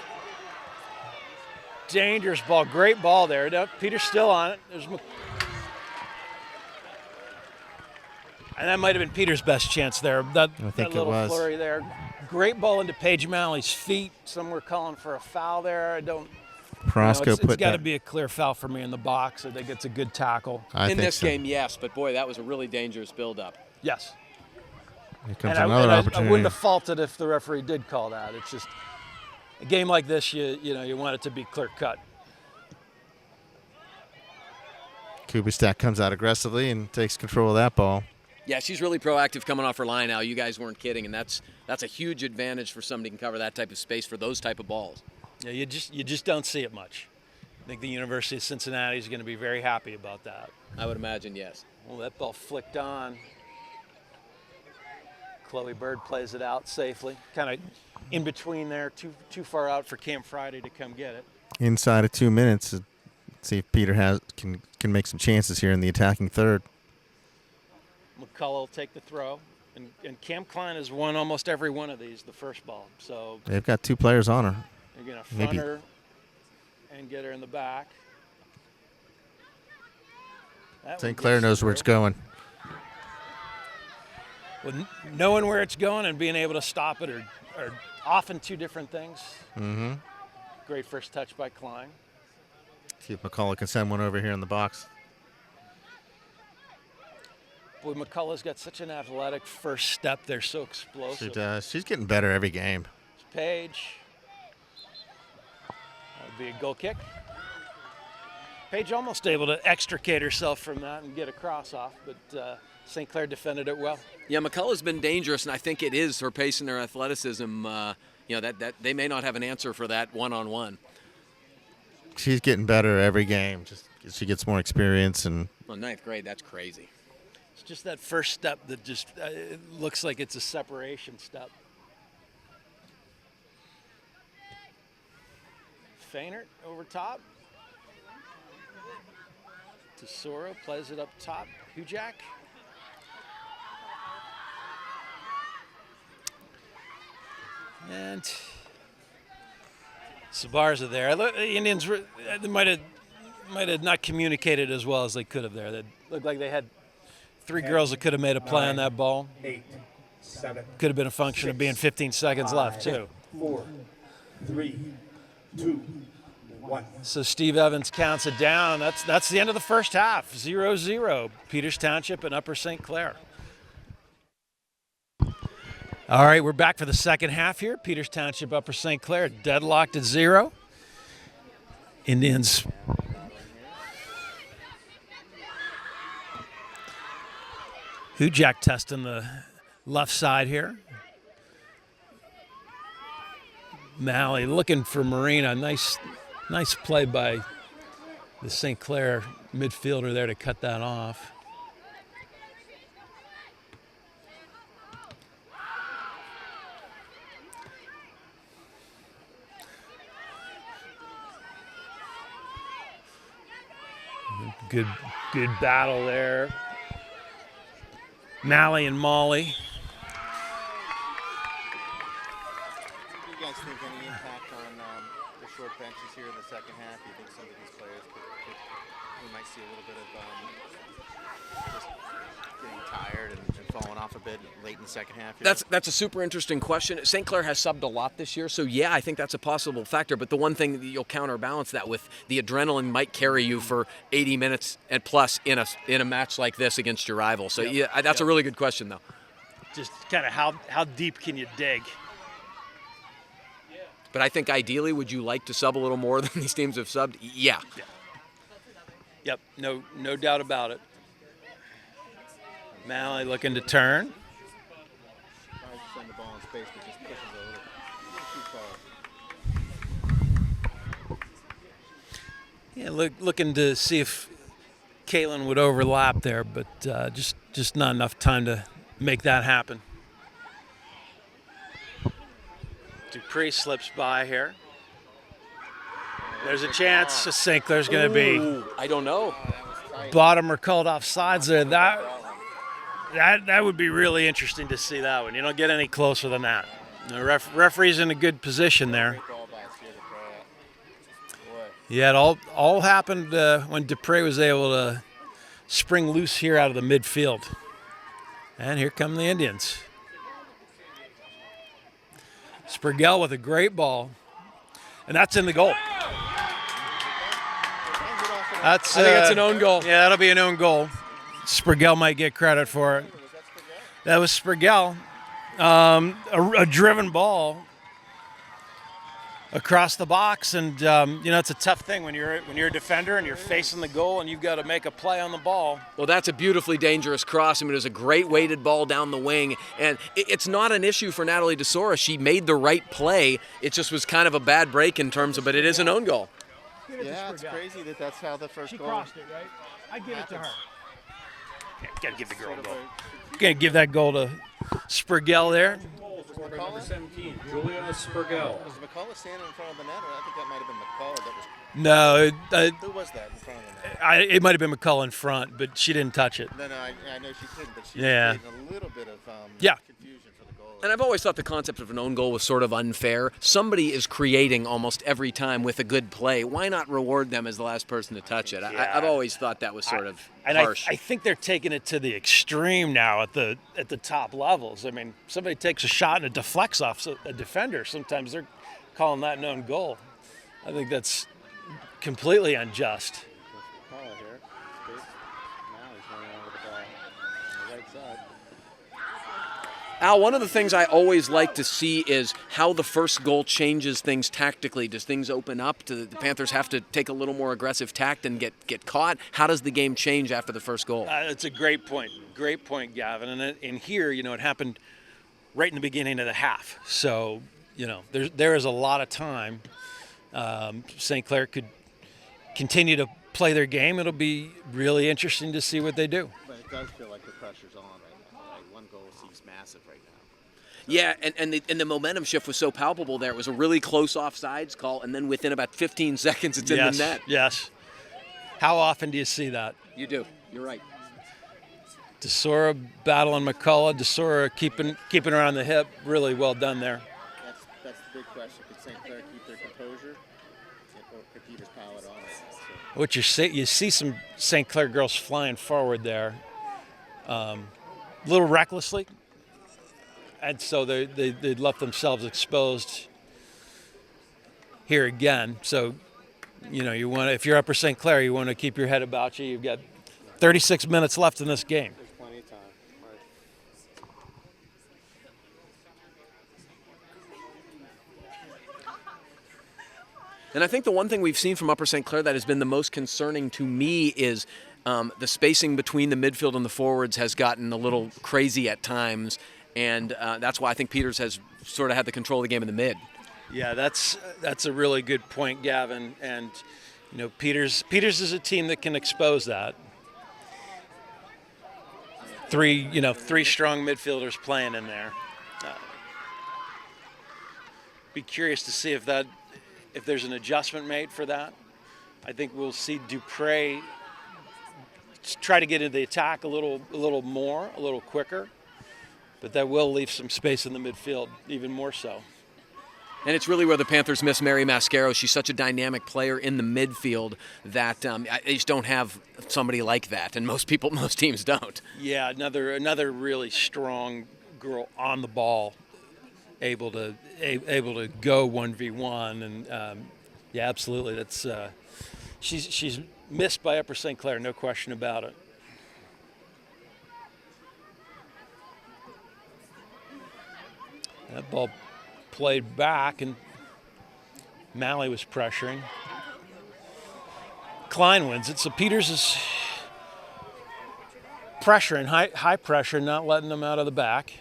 dangerous ball. Great ball there. Peter's still on it. And that might have been Peter's best chance there. That little flurry there. Great ball into Paige Malley's feet. Some were calling for a foul there. It's got to be a clear foul for me in the box. I think it's a good tackle. In this game, yes, but boy, that was a really dangerous build-up. Yes. Here comes another opportunity. I wouldn't have faulted if the referee did call that. It's just a game like this, you want it to be clear cut. Kubistak comes out aggressively and takes control of that ball. Yeah, she's really proactive coming off her line now. You guys weren't kidding, and that's a huge advantage for somebody who can cover that type of space for those type of balls. Yeah, you just don't see it much. I think the University of Cincinnati is going to be very happy about that. I would imagine, yes. Well, that ball flicked on. Chloe Bird plays it out safely. Kind of in between there, too far out for Cam Friday to come get it. Inside of 2 minutes, let's see if Peter can make some chances here in the attacking third. McCullough will take the throw. And Cam Klein has won almost every one of these, the first ball. So they've got two players on her. They're going to front her and get her in the back. St. Clair knows where it's going. Well, knowing where it's going and being able to stop it are often two different things. Mm-hmm. Great first touch by Klein. See if McCullough can send one over here in the box. Boy, McCullough's got such an athletic first step. They're so explosive. She does. She's getting better every game. Paige. That would be a goal kick. Paige almost able to extricate herself from that and get a cross off, but St. Clair defended it well. Yeah, McCullough's been dangerous, and I think it is her pace and her athleticism. That they may not have an answer for that one-on-one. She's getting better every game. Just she gets more experience and. Well, ninth grade, that's crazy. It's just that first step that just it looks like it's a separation step. Feinert over top. Tesoro plays it up top. Hujak. And Sabarza there. The Indians they might have not communicated as well as they could have there. They looked like they had 3 girls that could have made a play on that ball. 8, 7. Could have been a function of being 15 seconds left too. 4, 3, 2, 1. So Steve Evans counts it down. That's the end of the first half. 0-0. Peters Township and Upper St. Clair. All right, we're back for the second half here. Peters Township, Upper St. Clair, deadlocked at 0. Indians Hujak testing the left side here. Malley looking for Marina. Nice play by the St. Clair midfielder there to cut that off. Good battle there. Malley and Molly. Do you guys think any impact on the short benches here in the second half? Do you think some of these players we might see a little bit of just getting tired and falling off a bit late in the second half? Here? That's a super interesting question. St. Clair has subbed a lot this year, so yeah, I think that's a possible factor. But the one thing that you'll counterbalance that with, the adrenaline might carry you for 80 minutes and plus in a match like this against your rival. So yeah, that's a really good question, though. Just kind of how deep can you dig? But I think ideally, would you like to sub a little more than these teams have subbed? Yeah. Yep, no doubt about it. Malley looking to turn. Tries to send the ball in space, but just pushes a little too far. Yeah, looking to see if Caitlin would overlap there, but just not enough time to make that happen. Dupree slips by here. There's a chance St. Clair's going to be I don't know. bottom or called off sides there. That would be really interesting to see that one. You don't get any closer than that. The referee's in a good position there. Yeah, it all happened when Dupree was able to spring loose here out of the midfield. And here come the Indians. Sprigel with a great ball. And that's in the goal. I think that's an own goal. Yeah, that'll be an own goal. Sprigel might get credit for it. That was Sprigel. A driven ball across the box, and it's a tough thing when you're a defender and you're facing the goal and you've got to make a play on the ball. Well, that's a beautifully dangerous cross. I mean, it was a great weighted ball down the wing, and it's not an issue for Natalie DeSora. She made the right play. It just was kind of a bad break in terms of, but it is an own goal. Yeah, it's crazy that's how the first She goal. crossed it, right? I give it to her. Yeah, gotta give the girl a goal. Gotta give that goal to Sprigel there. For number 17, Julia Spurgell. Was McCullough standing in front of the net, or I think that might have been McCullough that was. No, Who was that in front of the net? it might have been McCullough in front, but she didn't touch it. No, I know she couldn't, but she Yeah. was creating a little bit of confusion for the goal. And I've always thought the concept of an own goal was sort of unfair. Somebody is creating almost every time with a good play. Why not reward them as the last person to touch it? Yeah. I've always thought that was sort of harsh. harsh. I think they're taking it to the extreme now at the top levels. I mean, somebody takes a shot and it deflects off a defender. Sometimes they're calling that an own goal. I think that's completely unjust. McCullough here. Space. Now he's running over the ball on the right side. Al, one of the things I always like to see is how the first goal changes things tactically. Does things open up? Do the Panthers have to take a little more aggressive tact and get caught? How does the game change after the first goal? It's a great point. Great point, Gavin. And in here, it happened right in the beginning of the half. So, there is a lot of time. St. Clair could continue to play their game. It'll be really interesting to see what they do. But it does feel like the pressure's on right now. Like one goal seems massive right now. Yeah, and the momentum shift was so palpable there. It was a really close offsides call, and then within about 15 seconds, it's in the net. Yes. How often do you see that? You do. You're right. DeSora battling McCullough. DeSora keeping her on the hip. Really well done there. That's the big question. Could St. Clair keep their composure, or could Peters pile it on us? So. What you see some St. Clair girls flying forward there, a little recklessly, and so they left themselves exposed here again. So, you want, if you're Upper St. Clair, you want to keep your head about you. You've got 36 minutes left in this game. There's plenty of time. Right. And I think the one thing we've seen from Upper St. Clair that has been the most concerning to me is the spacing between the midfield and the forwards has gotten a little crazy at times, and that's why I think Peters has sort of had the control of the game in the mid. Yeah, that's a really good point, Gavin. And Peters is a team that can expose that. Three strong midfielders playing in there. Be curious to see if there's an adjustment made for that. I think we'll see Dupre try to get into the attack a little more, a little quicker, but that will leave some space in the midfield, even more so. And it's really where the Panthers miss Mary Mascaro. She's such a dynamic player in the midfield that they just don't have somebody like that, and most teams don't. Yeah, another really strong girl on the ball, able to go 1v1, and yeah, absolutely. That's she's missed by Upper St. Clair, no question about it. That ball played back, and Malley was pressuring. Klein wins it, so Peters is pressuring, high pressure, not letting them out of the back.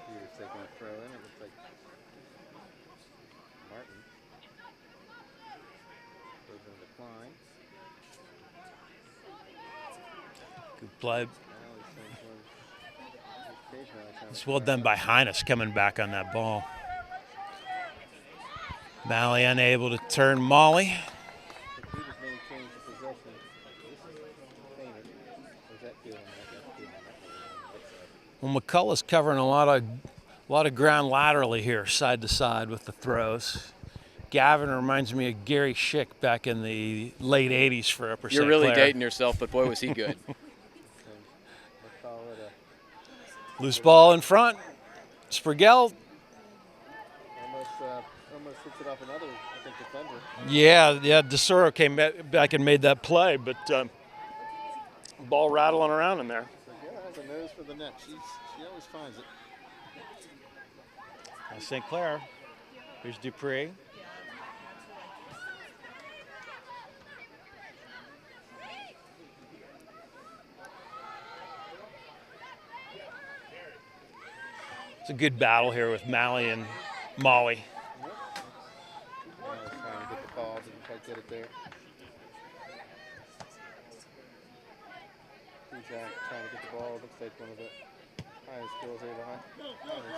Peters taking a throw in. It looks like Martin goes into Klein. Good play. It's well done by Highness coming back on that ball. Malley unable to turn Molly. Peters maintains the possession. This is Painter. Is that feeling that? Well, McCullough's covering a lot of ground laterally here, side to side with the throws. Gavin reminds me of Gary Schick back in the late 80s for Upper St. You're really Clair. dating yourself, but boy, was he good. Loose ball in front. Sprigell. Almost hits it off another, I think, defender. Yeah, DeSoro came back and made that play, but ball rattling around in there. Sprigell has a nose for the net. She always finds it. St. Clair. Here's Dupree. It's a good battle here with Malley and Molly. Trying to get the ball, didn't quite get it there. Zach trying to get the ball. Looks like one of the highest girls here behind.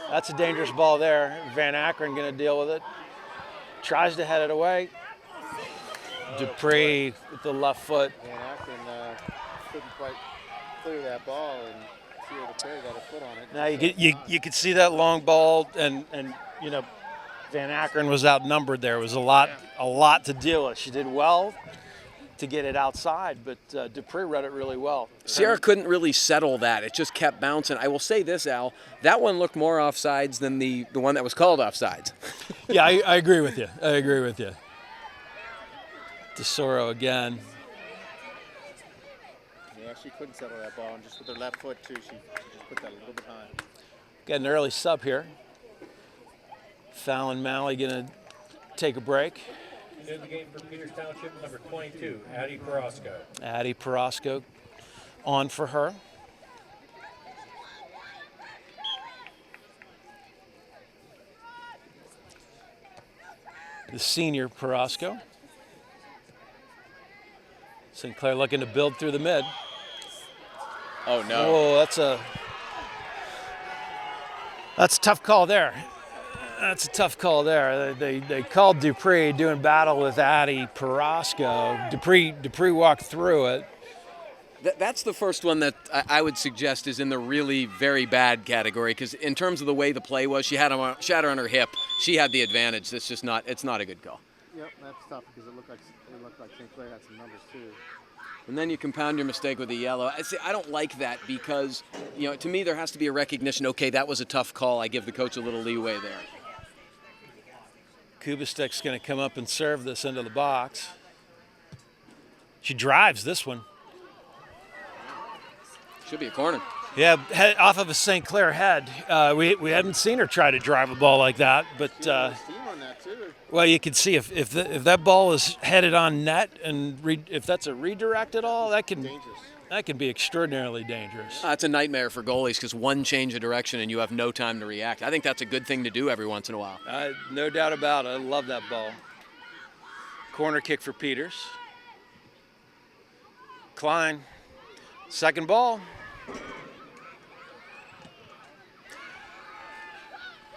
That's a dangerous ball there. Van Ackeren going to deal with it. Tries to head it away. Dupree with the left foot. Van Ackeren couldn't quite clear that ball, and Dupree got a foot on it. Now you could see that long ball, and Van Ackeren was outnumbered there. It was a lot to deal with. She did well to get it outside, but Dupree read it really well. Sierra couldn't really settle that. It just kept bouncing. I will say this, Al, that one looked more offsides than the one that was called offsides. Yeah, I agree with you. DeSoro again. Yeah, she couldn't settle that ball, and just with her left foot too, she just put that a little bit high. Got an early sub here. Fallon Malley gonna take a break. Into the game for Peters Township, number 22, Addie Carrasco. Addie Carrasco on for her. The senior Carrasco. St. Clair looking to build through the mid. Oh, no. Oh, that's a tough call there. That's a tough call there. They called Dupree doing battle with Addy Perosco. Dupree walked through it. That's the first one that I would suggest is in the really very bad category, because in terms of the way the play was, she had her on her hip. She had the advantage. It's just not. It's not a good call. Yep, that's tough because it looked like St. Clair had some numbers too. And then you compound your mistake with a yellow. I don't like that because, to me there has to be a recognition. Okay, that was a tough call. I give the coach a little leeway there. Kubistek's going to come up and serve this into the box. She drives this one. Should be a corner. Yeah, off of a St. Clair head. We hadn't seen her try to drive a ball like that, but well, you can see if that ball is headed on net and if that's a redirect at all, that can be extraordinarily dangerous. It's a nightmare for goalies because one change of direction and you have no time to react. I think that's a good thing to do every once in a while. No doubt about it. I love that ball. Corner kick for Peters. Klein, second ball.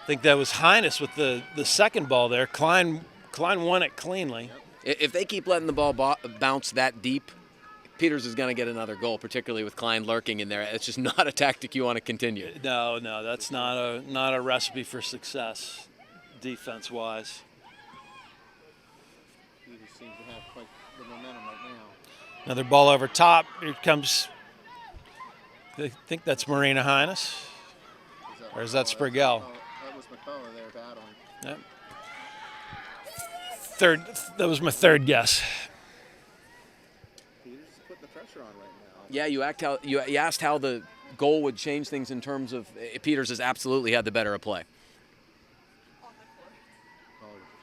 I think that was Highness with the second ball there. Klein won it cleanly. If they keep letting the ball bounce that deep, Peters is going to get another goal, particularly with Klein lurking in there. It's just not a tactic you want to continue. No, that's not a recipe for success, defense-wise. Peters seems to have quite the momentum right now. Another ball over top. Here comes, I think that's Marina Highness. Or is that Sprigel? That was McCullough there battling. Yep. That was my third guess. Peters is putting the pressure on right now. Yeah, you asked how the goal would change things in terms of Peters has absolutely had the better of play.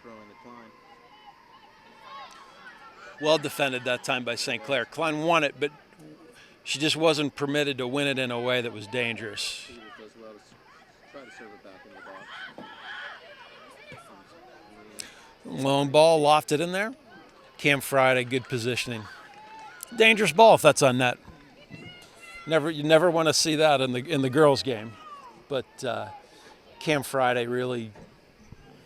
Throwing the Klein. Well defended that time by St. Clair. Klein won it, but she just wasn't permitted to win it in a way that was dangerous. Peters does well to try to serve it back in the box. Lone ball lofted in there. Cam Friday, good positioning. Dangerous ball if that's on net. You never want to see that in the girls' game. But Cam Friday, really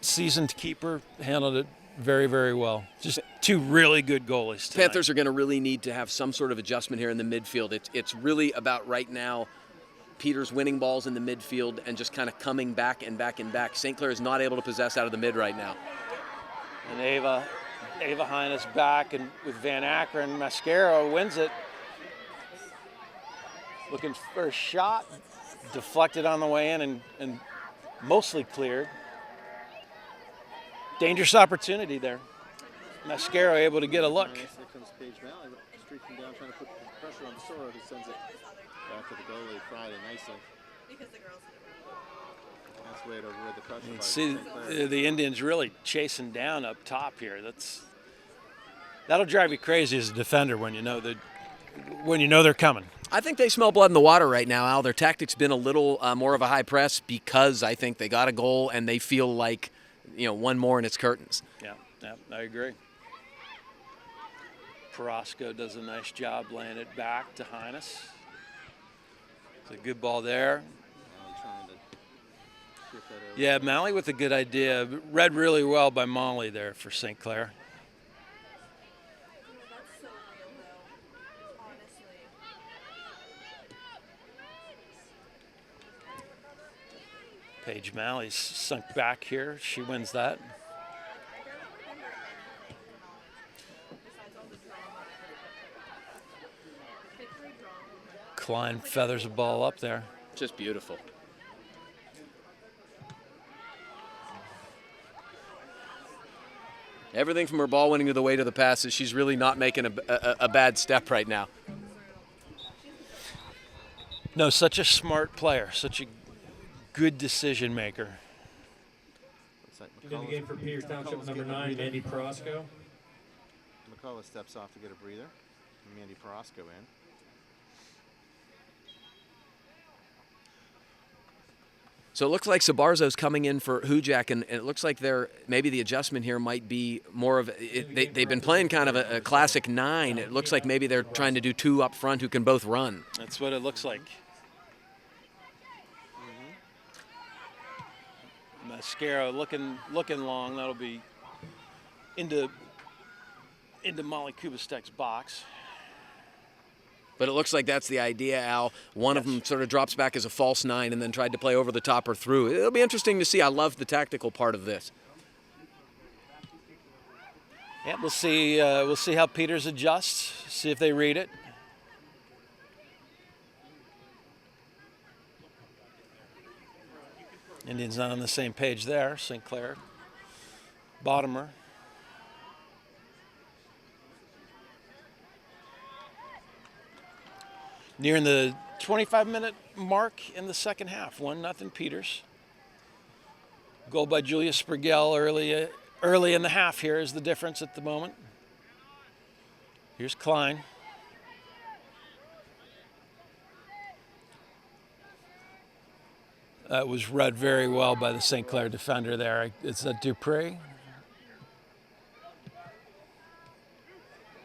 seasoned keeper, handled it very, very well. Just two really good goalies tonight. Panthers are going to really need to have some sort of adjustment here in the midfield. It's really about right now Peters winning balls in the midfield and just kind of coming back and back and back. St. Clair is not able to possess out of the mid right now. And Ava Highness back, and with Van Ackeren, Mascaro wins it. Looking for a shot, deflected on the way in and mostly cleared. Dangerous opportunity there. Mascaro able to get a look. There comes Paige Malley streaking down, trying to put pressure on the Soro, who sends it back to the goalie Friday nicely. Because the girls that's way to avoid the pressure. See, the Indians really chasing down up top here. That'll drive you crazy as a defender when you know they're coming. I think they smell blood in the water right now, Al. Their tactic's been a little more of a high press because I think they got a goal and they feel like, one more and it's curtains. Yeah, I agree. Perosco does a nice job laying it back to Highness. It's a good ball there. Yeah, Malley with a good idea. Read really well by Molly there for St. Clair. Paige Malley's sunk back here. She wins that. Klein feathers a ball up there. Just beautiful. Everything from her ball winning to the way to the passes, she's really not making a bad step right now. No, such a smart player, such a good decision maker. In the game for Peters Township, number 9, Mandy Perosco. McCullough steps off to get a breather. Mandy Perosco in. So it looks like Sabarzo's coming in for Hujak, and it looks like maybe the adjustment here might be more of they've been playing kind of a classic 9. It looks like maybe they're trying to do 2 up front who can both run. That's what it looks like. Mascaro looking long. That'll be into Molly Kubistek's box. But it looks like that's the idea, Al. One of them sort of drops back as a false 9 and then tried to play over the top or through. It'll be interesting to see. I love the tactical part of this. Yeah, we'll see how Peters adjusts. See if they read it. Indians not on the same page there. St. Clair, bottomer. Nearing the 25-minute mark in the second half. 1-0 Peters. Goal by Julia Sprigel early in the half here is the difference at the moment. Here's Klein. That was read very well by the St. Clair defender there. It's a Dupree. He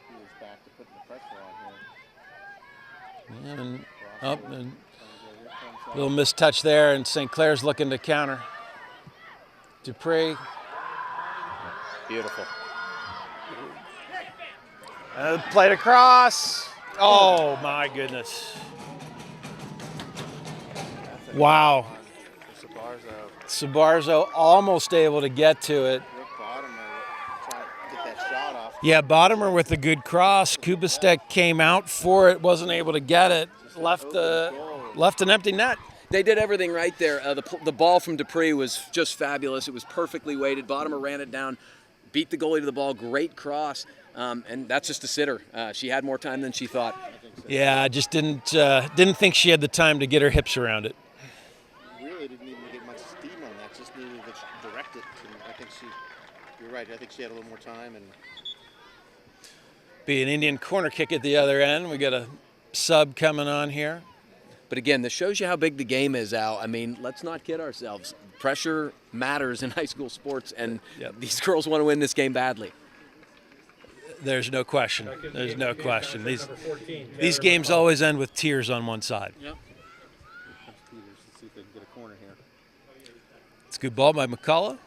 was back to putting the pressure on here. Yeah, and a little mistouch there, and St. Clair's looking to counter. Dupree. Beautiful. Played across. Oh, my goodness. Wow. Sabarzo almost able to get to it. Trying to get that shot off. Yeah, Bottomer with a good cross. Kubistek came out for it, wasn't able to get it. Left an empty net. They did everything right there. The ball from Dupree was just fabulous. It was perfectly weighted. Bottomer ran it down, beat the goalie to the ball. Great cross, and that's just a sitter. She had more time than she thought. Yeah, I just didn't think she had the time to get her hips around it. Really didn't even get much steam on that. Just needed to direct it. And I think you're right. I think she had a little more time. And Be an Indian corner kick at the other end. We got a sub coming on here. But again, this shows you how big the game is, Al. I mean, let's not kid ourselves. Pressure matters in high school sports, and these girls want to win this game badly. There's no question. There's no question. These games always end with tears on one side. Yep. Peters, let's see if they can get a corner here. It's a good ball by McCullough.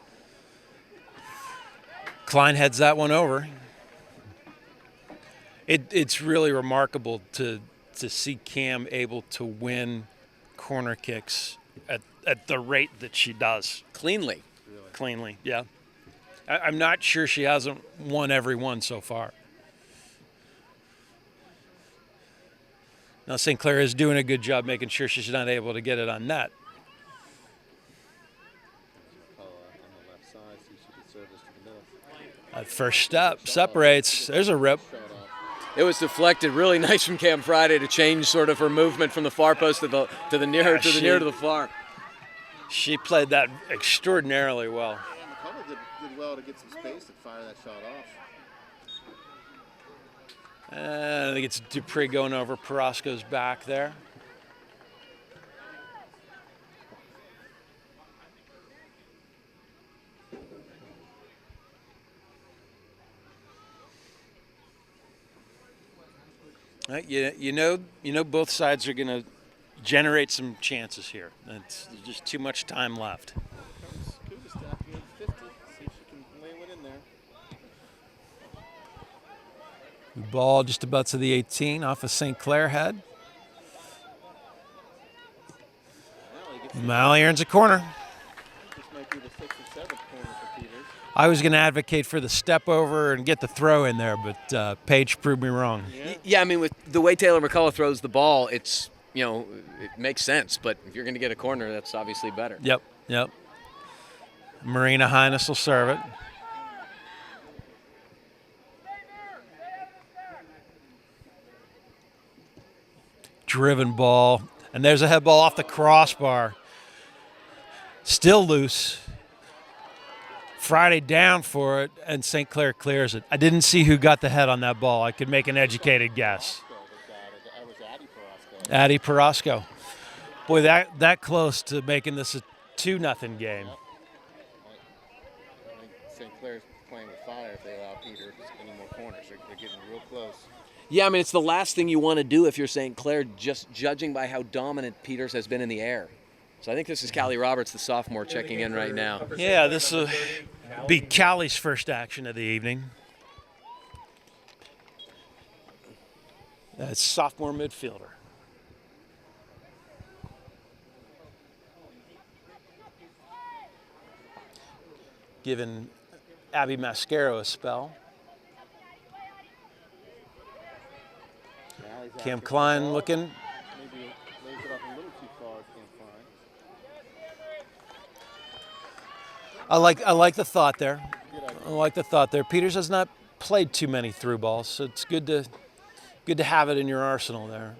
Klein heads that one over. It's really remarkable to see Cam able to win corner kicks at the rate that she does. Cleanly. Really? Cleanly, yeah. I'm not sure she hasn't won every one so far. Now, St. Clair is doing a good job making sure she's not able to get it on net. On the left side, see if she can serve this to the middle. That first step separates. There's a rip. Shot off. It was deflected. Really nice from Cam Friday to change sort of her movement from the far post to the near to the far. She played that extraordinarily well. McCullough did well to get some space to fire that shot off. I think it's Dupree going over Perosco's back there. You know both sides are going to generate some chances here. There's just too much time left. Kubistek in 50. See if she can lay one in there. Ball just about to the 18 off of St. Clair head. Malley earns a corner. This might be the 6th or 7th corner for Peters. I was going to advocate for the step over and get the throw in there, but Paige proved me wrong. Yeah, I mean, with the way Taylor McCullough throws the ball, it makes sense. But if you're going to get a corner, that's obviously better. Yep. Marina Highness will serve it. Driven ball. And there's a head ball off the crossbar. Still loose. Friday down for it, and St. Clair clears it. I didn't see who got the head on that ball. I could make an educated guess. That was Addie Perosco. Addie Perosco. Boy, that close to making this a 2-0 game. I think St. Clair's playing with fire if they allow Peters any more corners. They're getting real close. Yeah, I mean, it's the last thing you want to do if you're St. Clair, just judging by how dominant Peters has been in the air. So I think this is Callie Roberts, the sophomore, checking in right now. Yeah, this will be Callie's first action of the evening. That's sophomore midfielder. Giving Abby Mascaro a spell. Cam Klein looking. Maybe lays it up a little too far, Cam Klein. I like the thought there. I like the thought there. Peters has not played too many through balls, so it's good to have it in your arsenal there.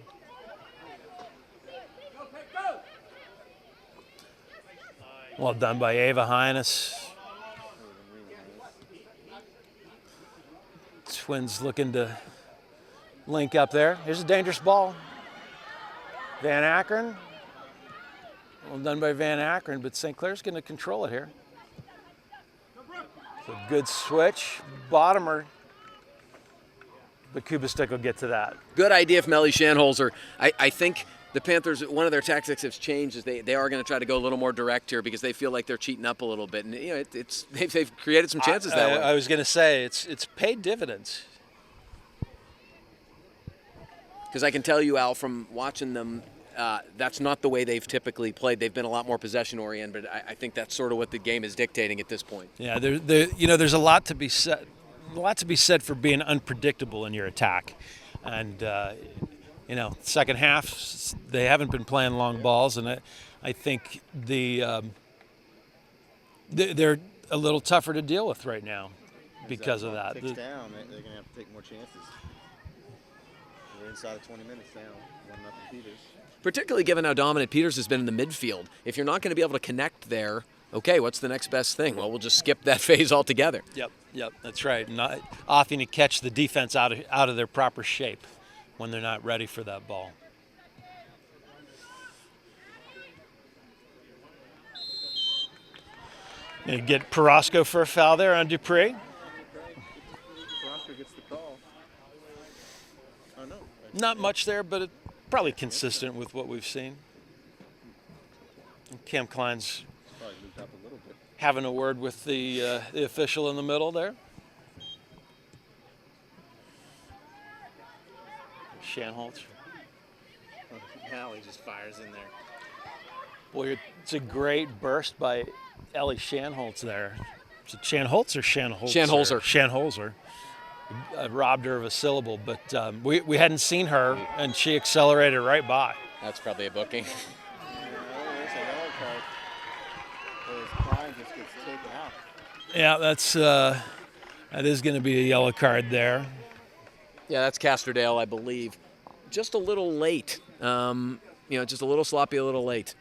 Well done by Ava Hines. Twins looking to link up there. Here's a dangerous ball. Van Akron. Well done by Van Akron, but St. Clair's going to control it here. So good switch. Bottomer. But Kubistik will get to that. Good idea from Ellie Shanholzer. I think the Panthers, one of their tactics has changed is they are going to try to go a little more direct here because they feel like they're cheating up a little bit. And you know, they've created some chances that way. I was going to say, it's paid dividends. Because I can tell you, Al, from watching them, that's not the way they've typically played. They've been a lot more possession-oriented, but I think that's sort of what the game is dictating at this point. Yeah, there's a lot to be said. A lot to be said for being unpredictable in your attack. And, second half, they haven't been playing long balls, and I think they're a little tougher to deal with right now because of that. Ticks down, they're going to have to take more chances. We're inside of 20 minutes now, 1-0 Peters. Particularly given how dominant Peters has been in the midfield. If you're not going to be able to connect there, okay, what's the next best thing? Well, we'll just skip that phase altogether. Yep, that's right. Not often you catch the defense out of their proper shape when they're not ready for that ball. You get Perosco for a foul there on Dupree. Oscar gets the call. Oh, no. Not much there, but probably consistent with what we've seen. Cam Klein's Probably moved up a little bit. having a word with the official in the middle there. Shanholtz. Now he just fires in there. Boy, it's a great burst by Ellie Shanholtz there. Is it Shanholtz or Shanholzer? Shanholzer. I robbed her of a syllable, but we hadn't seen her, and she accelerated right by. That's probably a booking. There's a yellow card. His Klein just gets taken out. Yeah, that is going to be a yellow card there. Yeah, that's Castrodale, I believe. Just a little late. Just a little sloppy, a little late.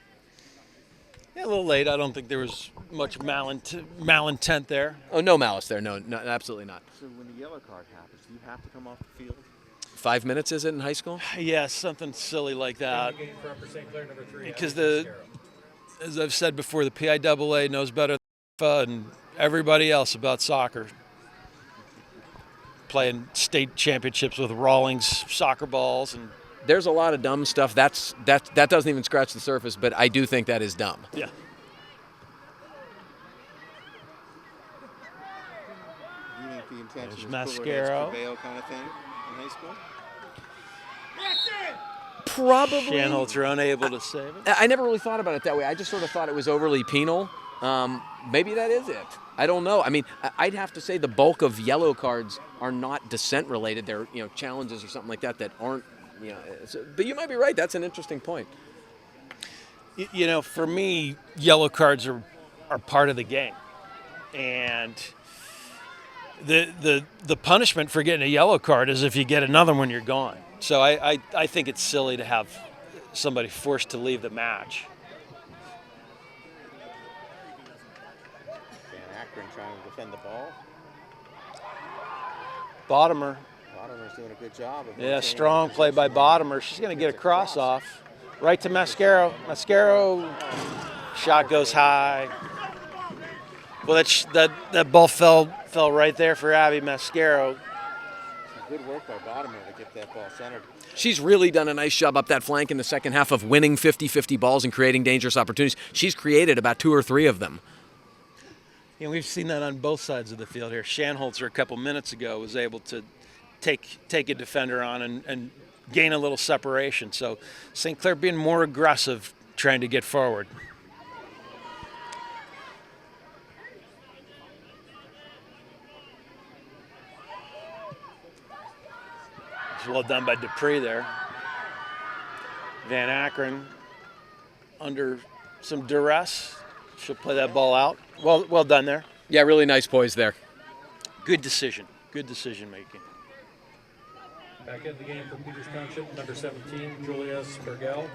Yeah, a little late. I don't think there was much malintent there. Oh, no malice there. No, absolutely not. So when the yellow card happens, do you have to come off the field? 5 minutes, is it, in high school? Yeah, something silly like that. Because as I've said before, the PIAA knows better than everybody else about soccer. Playing state championships with Rawlings soccer balls, and there's a lot of dumb stuff. That doesn't even scratch the surface, but I do think that is dumb. Yeah. Do you think the intention There's is cooler heads Mascaro. prevail kind of thing in high school? Probably. Shanholzer unable to save it. I never really thought about it that way. I just sort of thought it was overly penal. Maybe that is it. I don't know. I mean, I'd have to say the bulk of yellow cards are not dissent related. They're challenges or something like that aren't. But you might be right. That's an interesting point. For me, yellow cards are part of the game, and the punishment for getting a yellow card is if you get another one, you're gone. So I think it's silly to have somebody forced to leave the match. Van Akron trying to defend the ball. Bottomer. Bottomer's doing a good job of Yeah, strong play by Bottomer. She's going to get a cross off. Right to Mascaro. Mascaro. Shot goes high. Well, that ball fell right there for Abby Mascaro. Good work by Bottomer to get that ball centered. She's really done a nice job up that flank in the second half of winning 50-50 balls and creating dangerous opportunities. She's created about 2 or 3 of them. Yeah, we've seen that on both sides of the field here. Shanholzer a couple minutes ago was able to take a defender on and gain a little separation. So St. Clair being more aggressive trying to get forward. It's well done by Dupree there. Van Akron under some duress. She'll play that ball out. Well done there. Yeah, really nice poise there. Good decision. Good decision making. Back in the game for Peters Township, number 17, Julia Spergel.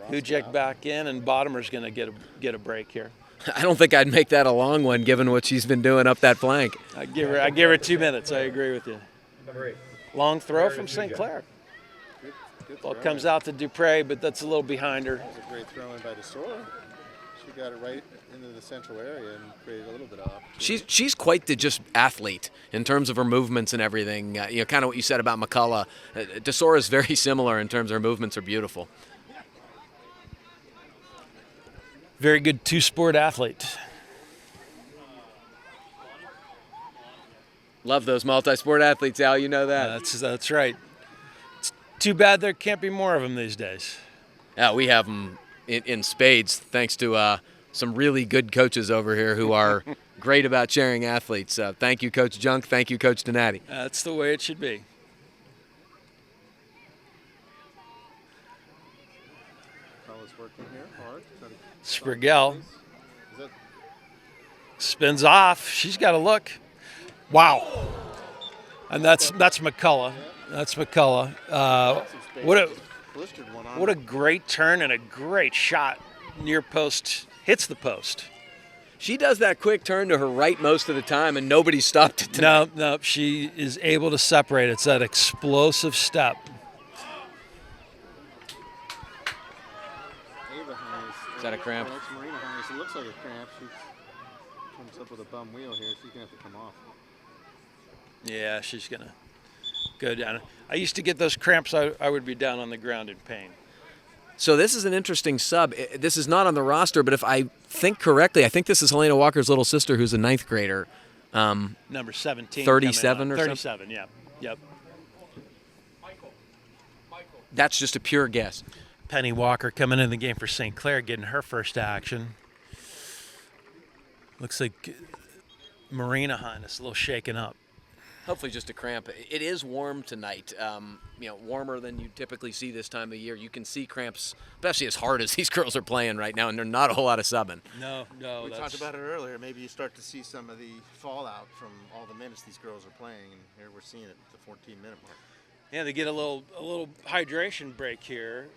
Hujek back in, and Bottomer's going to get a break here. I don't think I'd make that a long one, given what she's been doing up that flank. I give her 2 minutes. I agree with you. Number 8. Long throw from St. Clair. Good Ball throw. comes out to Dupree, but that's a little behind her. That was a great throw in by DeSora. She got it right into the central area and created a little bit of opportunity. She's quite the just athlete in terms of her movements and everything. Kind of what you said about McCullough. DeSora is very similar in terms of her movements are beautiful. Very good two-sport athlete. Love those multi-sport athletes, Al. You know that. That's right. It's too bad there can't be more of them these days. Yeah, we have them in spades, thanks to some really good coaches over here who are great about sharing athletes. Thank you, Coach Junk. Thank you, Coach Donati. That's the way it should be. Fella's working here hard. Spergel Is that spins off. She's got a look. Wow. And that's McCullough. That's McCullough. some space? What a Blistered one on what a great turn and a great shot. Near post, hits the post. She does that quick turn to her right most of the time, and nobody stopped it tonight. No, she is able to separate. It's that explosive step. Ava Hines. Is that a cramp? That's Marina Hines. It looks like a cramp. She comes up with a bum wheel here. She's going to have to come off. Yeah, she's going to go down. I used to get those cramps. I would be down on the ground in pain. So this is an interesting sub. This is not on the roster, but if I think correctly, I think this is Helena Walker's little sister who's a 9th grader. Number 17. 37 or something? 37, yeah. Yep. That's just a pure guess. Penny Walker coming in the game for St. Clair, getting her first action. Looks like Marina Hines a little shaken up. Hopefully just a cramp. It is warm tonight, warmer than you typically see this time of year. You can see cramps, especially as hard as these girls are playing right now, and there's not a whole lot of subbing. No. We talked about it earlier. Maybe you start to see some of the fallout from all the minutes these girls are playing, and here we're seeing it at the 14-minute mark. Yeah, they get a little hydration break here.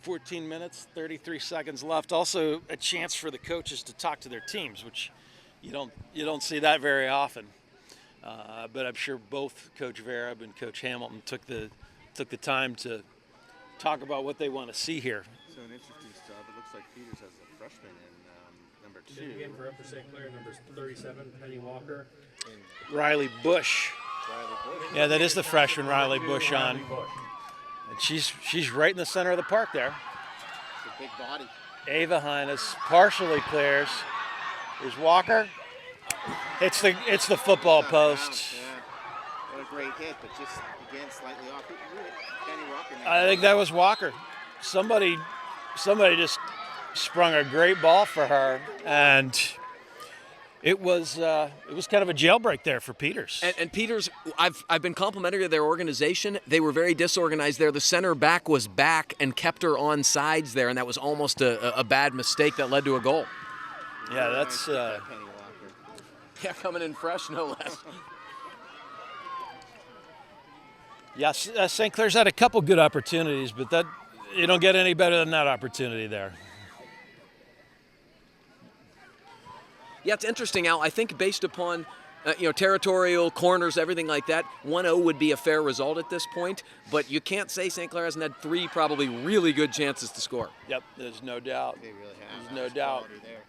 14 minutes, 33 seconds left. Also a chance for the coaches to talk to their teams, which you don't see that very often. But I'm sure both Coach Vereb and Coach Hamilton took the time to talk about what they want to see here. So an interesting stuff. It looks like Peters has a freshman in number 2. In the game for Upper St. Clair, numbers 37, Penny Walker. Riley Bush. Riley Bush. Yeah, that is the freshman Riley Bush on. And she's right in the center of the park there. It's a big body. Ava Hines partially clears. Here's Walker. It's the football post. Yeah. What a great hit, but just again slightly off. Penny Walker. I think that was Walker. Somebody just sprung a great ball for her, and it was kind of a jailbreak there for Peters. And Peters, I've been complimentary of their organization. They were very disorganized there. The center back was back and kept her on sides there, and that was almost a bad mistake that led to a goal. Yeah, that's. Penny Walker. Yeah, coming in fresh, no less. Yes, St. Clair's had a couple good opportunities, but that you don't get any better than that opportunity there. Yeah, it's interesting, Al. I think based upon territorial corners, everything like that, 1-0 would be a fair result at this point. But you can't say St. Clair hasn't had 3 probably really good chances to score. Yep, there's no doubt. They really have. There's no doubt. Quality there.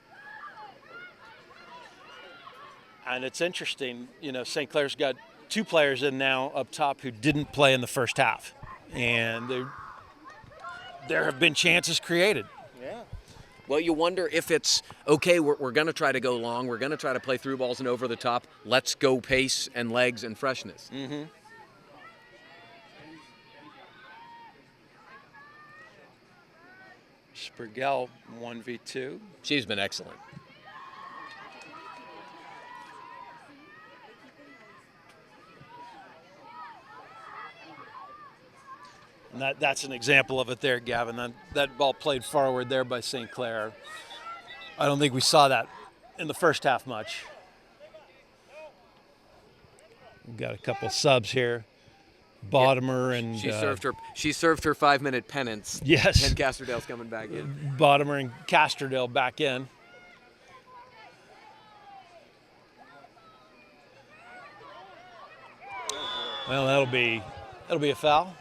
And it's interesting, St. Clair's got 2 players in now up top who didn't play in the first half. And there have been chances created. Yeah. Well, you wonder if it's, okay, we're going to try to go long. We're going to try to play through balls and over the top. Let's go pace and legs and freshness. Mm-hmm. Sprigel, 1v2. She's been excellent. And that's an example of it there, Gavin. That ball played forward there by St. Clair. I don't think we saw that in the first half much. We've got a couple subs here. Bottomer and she served her 5-minute penance. Yes. And Casterdale's coming back in. Bottomer and Casterdale back in. Well, that'll be a foul.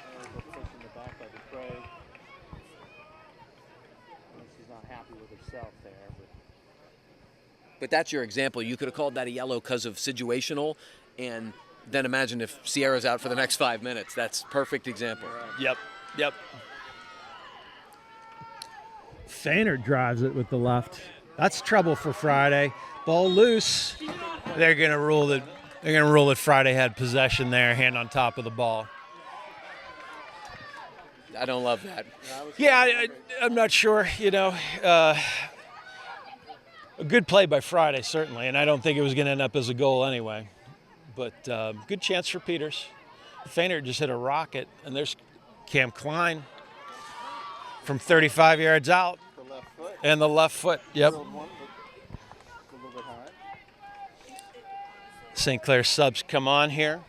But that's your example. You could have called that a yellow because of situational, and then imagine if Sierra's out for the next 5 minutes. That's perfect example. Yep. Feiner drives it with the left. That's trouble for Friday. Ball loose. They're gonna rule that Friday had possession there, hand on top of the ball. I don't love that. Yeah, I'm not sure. A good play by Friday, certainly, and I don't think it was going to end up as a goal anyway. But good chance for Peters. Feiner just hit a rocket, and there's Cam Klein from 35 yards out. The left foot. And the left foot, yep. A little bit high. St. Clair subs come on here.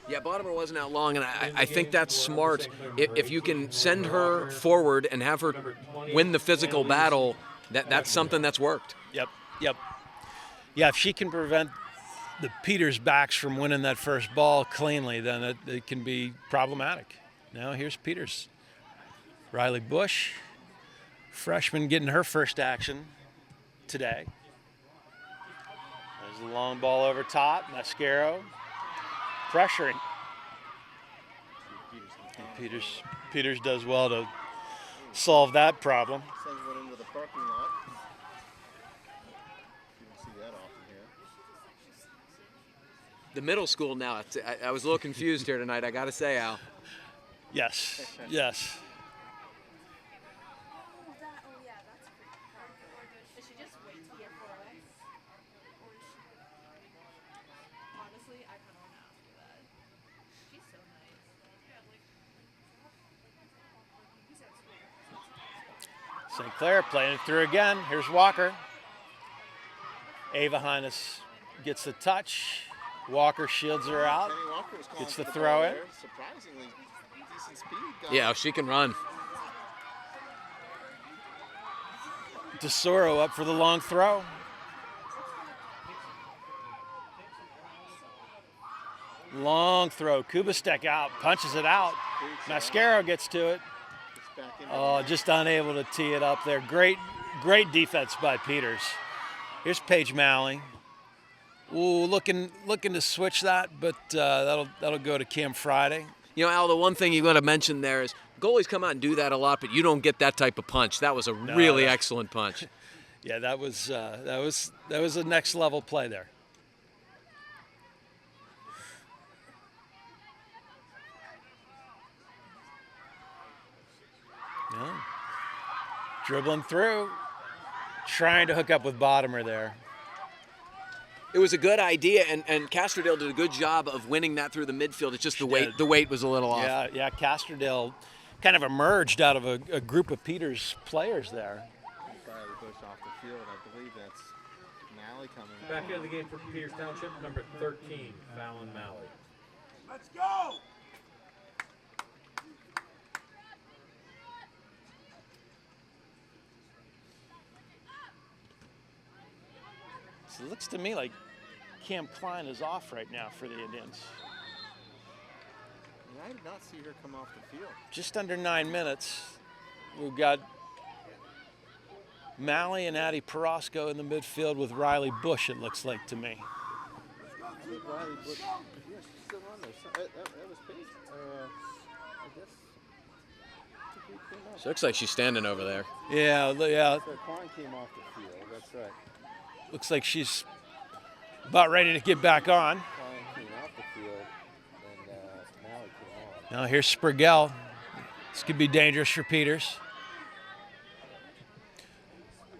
Yeah, Bottomer wasn't out long, and I think that's smart. If you can send her forward and have her win the physical battle, that's something that's worked. Yep. Yeah, if she can prevent the Peters backs from winning that first ball cleanly, then it can be problematic. Now here's Peters. Riley Bush, freshman, getting her first action today. There's the long ball over top. Mascaro pressuring. And Peters does well to solve that problem. Sends one into the parking lot. You can see that often here. The middle school now, I was a little confused here tonight, I got to say, Al. Yes. St. Clair playing it through again. Here's Walker. Ava Hines gets the touch. Walker shields her out. Kenny Walker was calling Gets the for throw ball in. there. Surprisingly decent speed. Yeah, she can run. DeSoro up for the long throw. Long throw. Kubastek out, punches it out. Mascaro gets to it. Oh, just unable to tee it up there. Great defense by Peters. Here's Paige Malley. Ooh, looking to switch that, but that'll go to Cam Friday. You know, Al, the one thing you got to mention there is goalies come out and do that a lot, but you don't get that type of punch. That was a really excellent punch. Yeah, that was a next level play there. Yeah. Dribbling through, trying to hook up with Bottomer there. It was a good idea, and Casterdale did a good job of winning that through the midfield. It's just the weight was a little off. Yeah, Casterdale kind of emerged out of a group of Peters players there. Riley Bush off the field. I believe that's Malley coming. Back into the game for Peters Township, number 13, Fallon Malley. Let's go! So it looks to me like Cam Klein is off right now for the Indians. Yeah, I did not see her come off the field. Just under 9 minutes. We've got Malley and Addie Perosco in the midfield with Riley Bush, it looks like to me. think Riley Bush. Yeah, she's still on there. So, that was Paige. I guess. She looks like she's standing over there. Yeah. So Klein came off the field. That's right. Looks like she's about ready to get back on. Klein came off the field, and now he came on. Now here's Sprigell. This could be dangerous for Peters.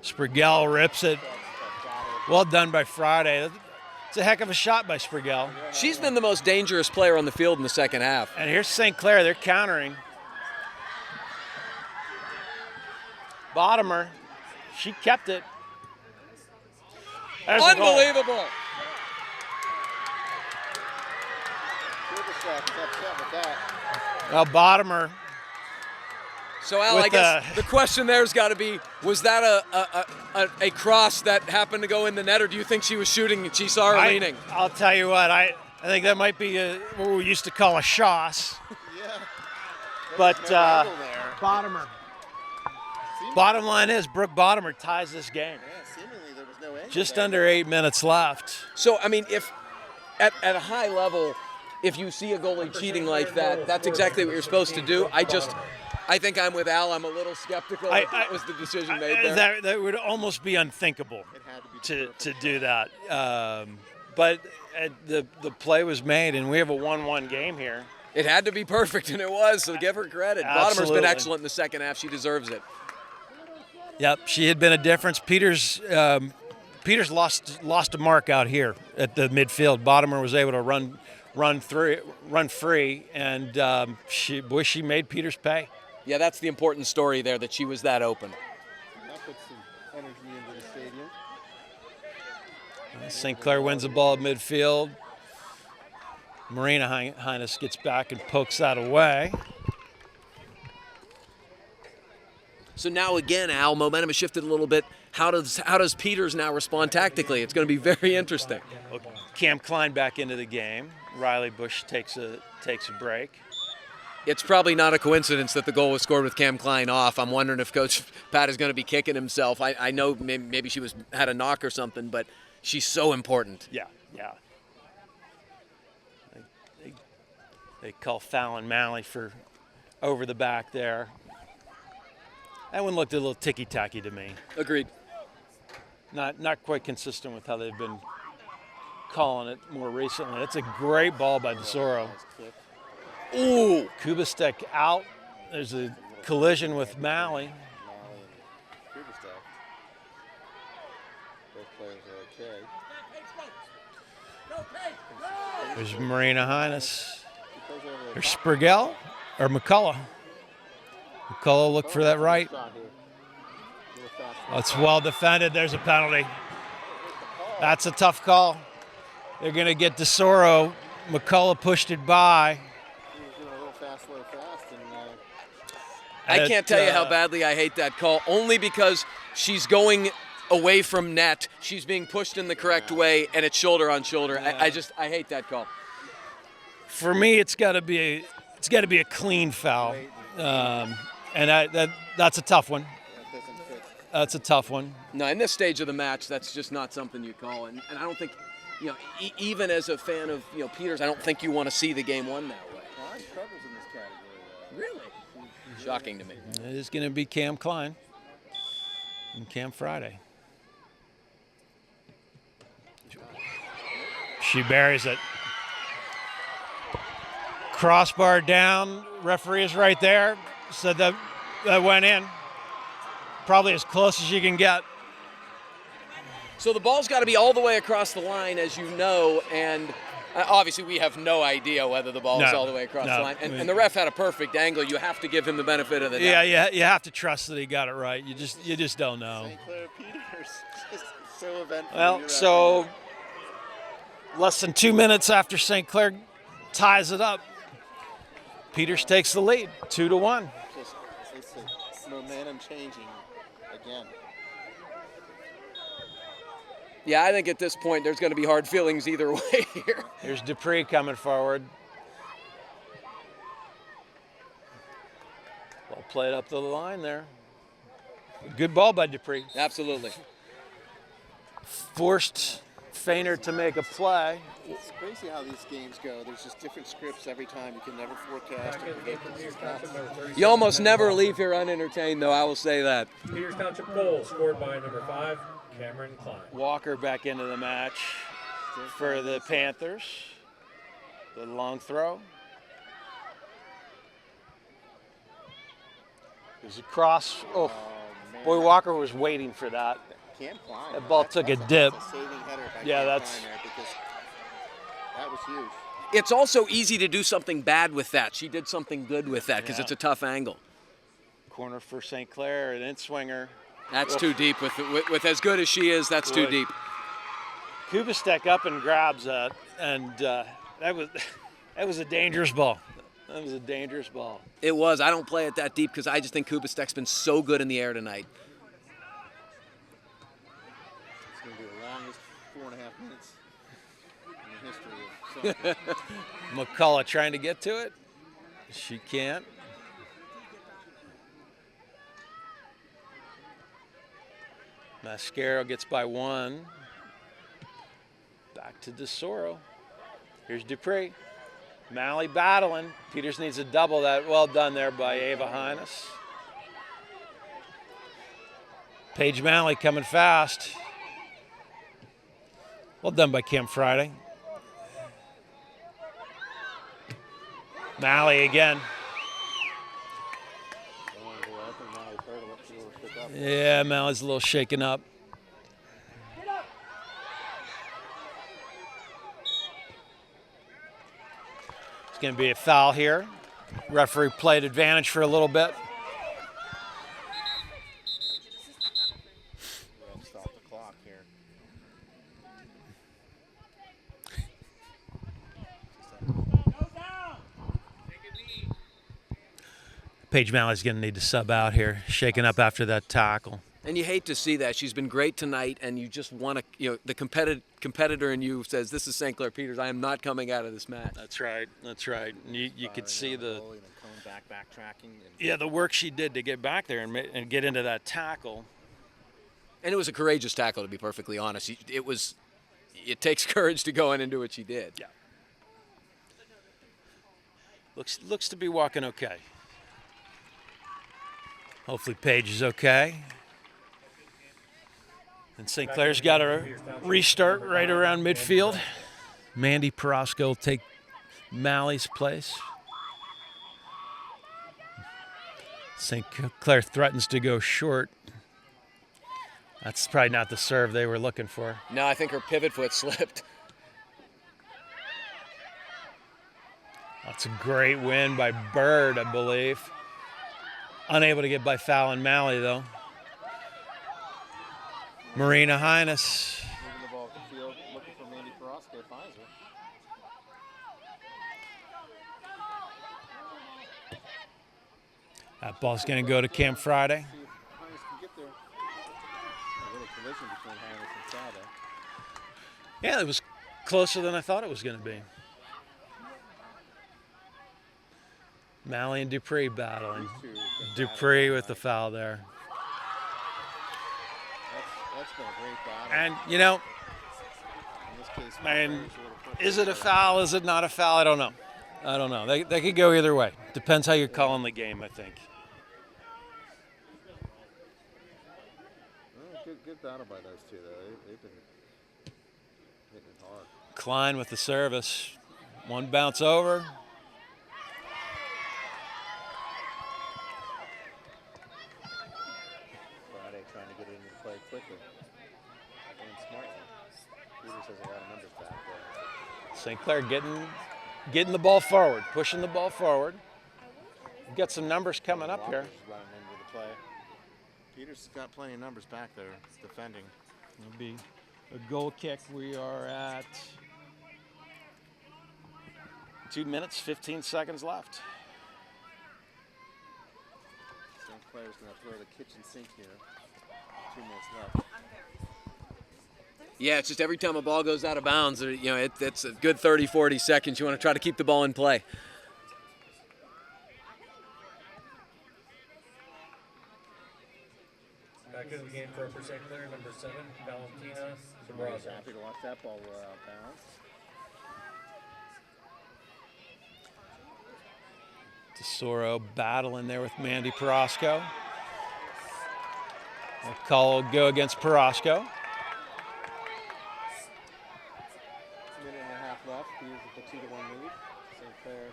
Sprigell rips it. Well done by Friday. It's a heck of a shot by Sprigell. She's been the most dangerous player on the field in the second half. And here's St. Clair. They're countering. Bottomer. She kept it. There's the goal. Unbelievable. Kubicek is upset with that. Well, Bottomer. So, Al, With I guess the question there's got to be, was that a cross that happened to go in the net, or do you think she was shooting and she saw her leaning? I'll tell you what, I think that might be what we used to call a shoss. Yeah. But No angle there. Bottomer. Bottom line is, Brooke Bottomer ties this game. Yeah, seemingly there was no angle Just there. under 8 minutes left. So, I mean, if at a high level, if you see a goalie cheating like that, that's exactly what you're supposed to do. I think I'm with Al. I'm a little skeptical that was the decision made there. That would almost be unthinkable It had to be to do that. But the play was made, and we have a 1-1 game here. It had to be perfect, and it was, so give her credit. Bottomer's Absolutely. been excellent in the second half. She deserves it. Yep, she had been a difference. Peters lost a mark out here at the midfield. Bottomer was able to run free, and she made Peters pay. Yeah, that's the important story there, that she was that open. That puts some energy into the stadium. St. Clair wins the ball at midfield. Marina Highness gets back and pokes that away. So now again, Al, momentum has shifted a little bit. How does Peters now respond tactically? It's going to be very interesting. Well, Cam Klein back into the game. Riley Bush takes a break. It's probably not a coincidence that the goal was scored with Cam Klein off. I'm wondering if Coach Pat is going to be kicking himself. I know maybe she had a knock or something, but she's so important. Yeah. They call Fallon Malley for over the back there. That one looked a little ticky-tacky to me. Agreed. Not quite consistent with how they've been calling it more recently. That's a great ball by DeSoro. Ooh, Kubicek out. There's a collision with Malley. Molly and Kubicek. Both players are okay. There's Marina Highness. He plays over the There's Sprigell or McCullough. McCullough looked for that right. shot here. Little fast That's well defended. There's a penalty. That's a tough call. They're going to get DeSoro. McCullough pushed it by. He was doing a little fast, low, fast, and I can't tell you how badly I hate that call, only because she's going away from net. She's being pushed in the correct way, and it's shoulder on shoulder. I hate that call. For me, it's got to be a clean foul, and that's a tough one. that doesn't fit. That's a tough one. No, in this stage of the match, that's just not something you call. And I don't think, even as a fan of Peters, I don't think you want to see the game won that way. Klein struggles in this category. Really? Shocking to me. It is going to be Cam Klein and Cam Friday. She buries it. Crossbar down. Referee is right there. Said that went in. Probably as close as you can get. So the ball's got to be all the way across the line, as you know, and obviously we have no idea whether the ball is all the way across the line. And the ref had a perfect angle. You have to give him the benefit of the doubt. Yeah, you have to trust that he got it right. You just don't know. St. Clair Peters, just so eventful. Well, so less than 2 minutes after St. Clair ties it up, Peters takes the lead, 2-1. It's momentum changing again. Yeah, I think at this point there's going to be hard feelings either way here. Here's Dupree coming forward. Well played up the line there. Good ball by Dupree. Absolutely. Forced Feiner to make a play. It's crazy how these games go. There's just different scripts every time. You can never forecast or predict. It's just nuts. You almost never leave here unentertained, though. I will say that. Peters Township goal scored by number 5, Cameron Klein. Walker back into the match for the Panthers. The long throw. There's a cross. Oh, man. boy, Walker was waiting for that. Cam Klein. That ball took a dip. That's a saving header by Yeah, Cam that's- Klein there because that was huge. It's also easy to do something bad with that. She did something good with that because Yeah. it's a tough angle. Corner for St. Clair, an in-swinger. That's too deep. With as good as she is, that's too Boy. deep. Kubistek up and grabs that, and that was a dangerous ball. That was a dangerous ball. It was. I don't play it that deep because I just think Kubistek's been so good in the air tonight. It's going to be the longest 4.5 minutes in the history of soccer. McCullough trying to get to it. She can't. Mascaro gets by 1. Back to DeSoro. Here's Dupree. Malley battling. Peters needs a double. That well done there by Ava Hines. Paige Malley coming fast. Well done by Cam Friday. Malley again. Yeah, Malley's a little shaken up. It's going to be a foul here. Referee played advantage for a little bit. We'll stop the clock here. Paige Malley's going to need to sub out here, shaken up after that tackle. And you hate to see that. She's been great tonight, and you just want to, the competitor in you says, this is St. Clair Peters. I am not coming out of this match. That's right. That's right. And you could see the Backtracking. the work she did to get back there and get into that tackle. And it was a courageous tackle, to be perfectly honest. It takes courage to go in and do what she did. Yeah. Looks to be walking okay. Hopefully Paige is okay. And St. Clair's got a restart right around midfield. Mandy Perosco will take Malley's place. St. Clair threatens to go short. That's probably not the serve they were looking for. No, I think her pivot foot slipped. That's a great win by Bird, I believe. Unable to get by Fallon Malley, though. Marina Hines. Moving the ball up the field, looking for Mandy Perosco, finds her. That ball's going to go to Cam Friday. See if Hines can get there. A little collision between Hines and Sada. Yeah, it was closer than I thought it was going to be. Malley and Dupree battling. Dupree with the foul there. That's been a great battle. And, you know, In this case, and Claire's a little quicker. is it a foul? Is it not a foul? I don't know. I don't know. They could go either way. Depends how you're calling the game, I think. Good battle by those two, though. They've been hitting it hard. Klein with the service. One bounce over. Friday trying to get it into play quickly and smartly. Peters has a lot of numbers back there. St. Clair getting the ball forward, pushing the ball forward. We've got some numbers coming up here. Walker's running into the play. Peters has got plenty of numbers back there defending. It'll be a goal kick. We are at 2 minutes, 15 seconds left. St. Clair's going to throw the kitchen sink here. 2 minutes left. Yeah, it's just every time a ball goes out of bounds, it's a good 30, 40 seconds. You want to try to keep the ball in play. Back into the game for Upper St. Clair, number 7, Valentina Somebody's Sabrazo. happy to watch that ball roll out of bounds. Tesoro battling there with Mandy Perosco. McCullough will go against Perosco. Minute and a half left. Peters with the 2-1 lead. St. Clair.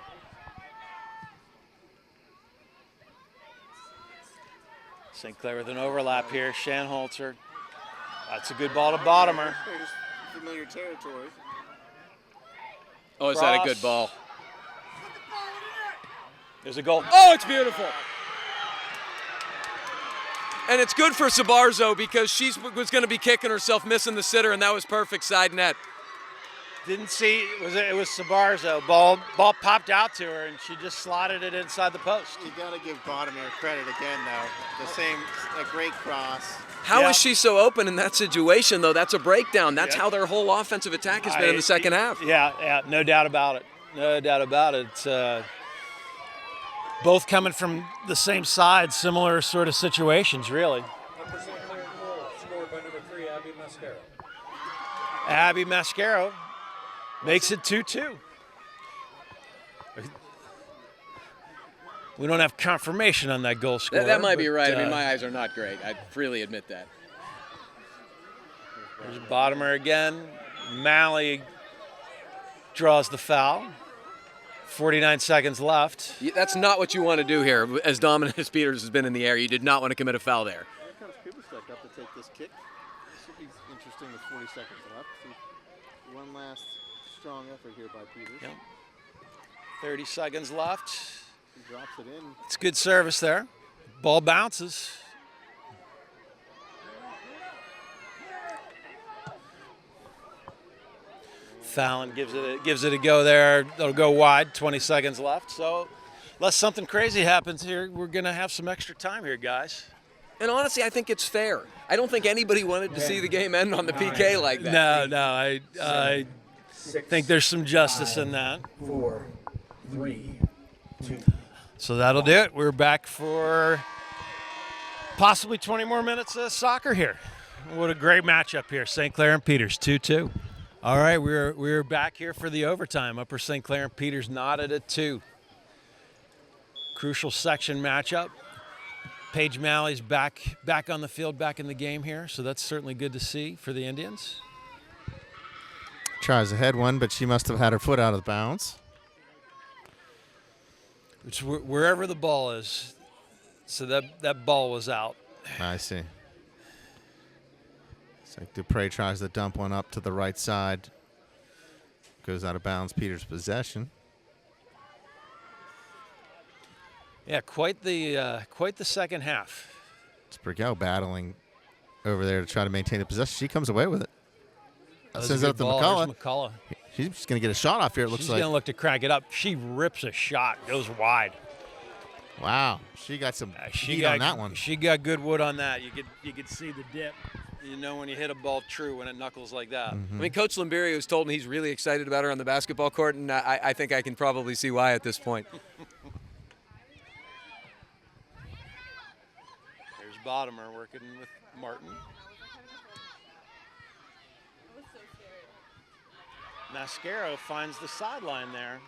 St. Clair with an overlap here. Shanholzer. That's a good ball to Bottomer. Just familiar territory. Oh, is that a Cross. good ball? There's a goal. Oh, it's beautiful. And it's good for Sabarzo because she was going to be kicking herself, missing the sitter, and that was perfect side net. Didn't see, it was Sabarzo. Ball popped out to her, and she just slotted it inside the post. You got to give Bottomere credit again, though. A great cross. How is she so open in that situation, though? That's a breakdown. That's how their whole offensive attack has been in the second half. Yeah, no doubt about it. No doubt about it. It's, both coming from the same side, similar sort of situations, really. Upper St. Clair goal, scored by number 3, Abby Mascaro. Abby Mascaro makes it 2-2. We don't have confirmation on that goal score. That might be right. I mean, but, my eyes are not great. I freely admit that. There's Bottomer again. Malley draws the foul. 49 seconds left. That's not what you want to do here. As dominant as Peters has been in the air, you did not want to commit a foul there. Here comes Kuberstek up to take this kick. This should be interesting with 40 seconds left. See one last strong effort here by Peters. Yep. 30 seconds left. He drops it in. It's good service there. Ball bounces. Fallon gives it a go there. It'll go wide. 20 seconds left. So, unless something crazy happens here, we're gonna have some extra time here, guys. And honestly, I think it's fair. I don't think anybody wanted to see the game end on the PK like that. No, I think there's some justice in that. 4, 3, 2. So that'll do it. We're back for possibly 20 more minutes of soccer here. What a great matchup here. St. Clair and Peters, 2-2. All right, we're back here for the overtime. Upper St. Clair and Peters knotted at 2. Crucial section matchup. Paige Malley's back on the field, back in the game here, so that's certainly good to see for the Indians. Tries to head one, but she must have had her foot out of bounds. It's wherever the ball is, so that ball was out. I see. It's like Dupre tries to dump one up to the right side. Goes out of bounds, Peters' possession. Yeah, quite the second half. It's Brigel battling over there to try to maintain the possession. She comes away with it. Sends it up to McCullough. There's McCullough. She's just going to get a shot off here, it looks She's like. going to look to crank it up. She rips a shot, goes wide. Wow, she got some She heat got on that one. She got good wood on that. You could see the dip. You know when you hit a ball true when it knuckles like that. I mean, Coach Limberio has told me he's really excited about her on the basketball court, and I think I can probably see why at this point. There's Bottomer working with Martin. Mascaro finds the sideline there.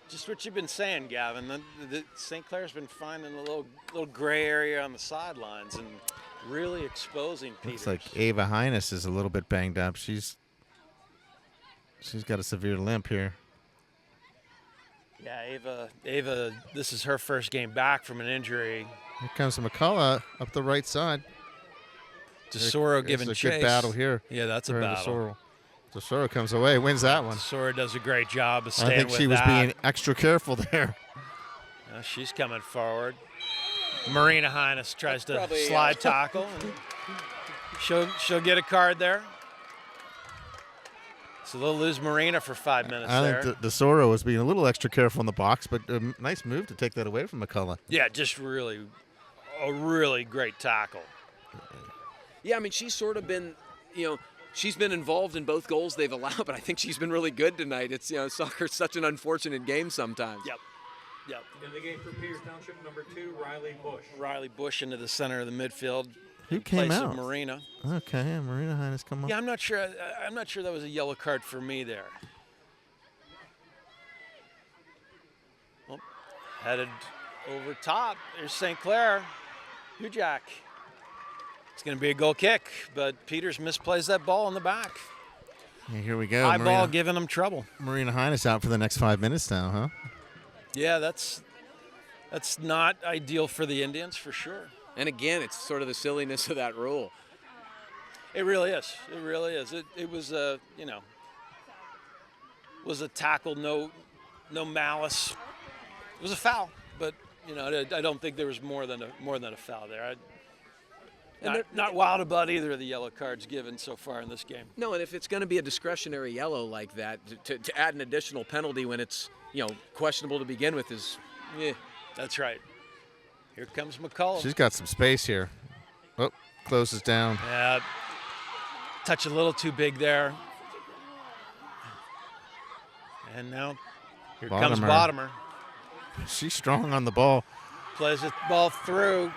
Just what you've been saying, Gavin. The St. Clair's been finding a little gray area on the sidelines and really exposing Peters. Looks like Ava Highness is a little bit banged up. She's got a severe limp here. Yeah, Ava, this is her first game back from an injury. Here comes McCullough up the right side. Tesoro It's giving a chase. good battle here. Yeah, that's a for battle. Tesoro. Tesoro comes away, wins that one. Tesoro does a great job of staying I think with she was that. being extra careful there. She's coming forward. Marina Highness tries to probably, slide tackle. And she'll get a card there. So they'll lose Marina for 5 minutes there. I think Tesoro was being a little extra careful in the box, but a nice move to take that away from McCullough. Yeah, just a really great tackle. Yeah, I mean, she's sort of been, she's been involved in both goals they've allowed, but I think she's been really good tonight. It's, soccer's such an unfortunate game sometimes. Yep. Yep. In the game for Peters Township, number 2, Riley Bush. Riley Bush into the center of the midfield. Who in came place out? Of Marina. Okay, Marina Hines come up. Yeah, I'm not sure. I'm not sure that was a yellow card for me there. Well, headed over top. There's St. Clair. Hujak. It's going to be a goal kick, but Peters misplays that ball in the back. Yeah, here we go. High Marina, ball giving them trouble. Marina Hines out for the next 5 minutes now, huh? Yeah, that's not ideal for the Indians for sure. And again, it's sort of the silliness of that rule. It really is. It really is. It was a was a tackle, no malice. It was a foul, but I don't think there was more than a foul there. Not wild about either of the yellow cards given so far in this game. No, and if it's going to be a discretionary yellow like that, to add an additional penalty when it's questionable to begin with is, That's right. Here comes McCullough. She's got some space here. Oh, closes down. Yeah, touch a little too big there. And now here comes Bottomer. She's strong on the ball. Plays the ball through.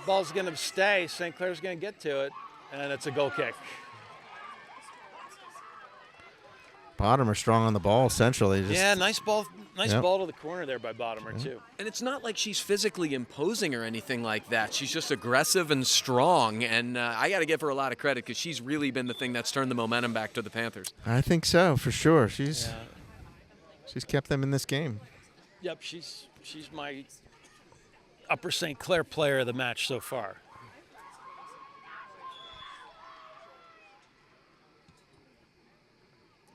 Ball's going to stay. St. Clair's going to get to it, and it's a goal kick. Bottomer strong on the ball centrally. Yeah, nice ball. Nice ball to the corner there by Bottomer, too. And it's not like she's physically imposing or anything like that. She's just aggressive and strong, and I got to give her a lot of credit because she's really been the thing that's turned the momentum back to the Panthers. I think so, for sure. She's kept them in this game. Yep, she's my Upper St. Clair player of the match so far.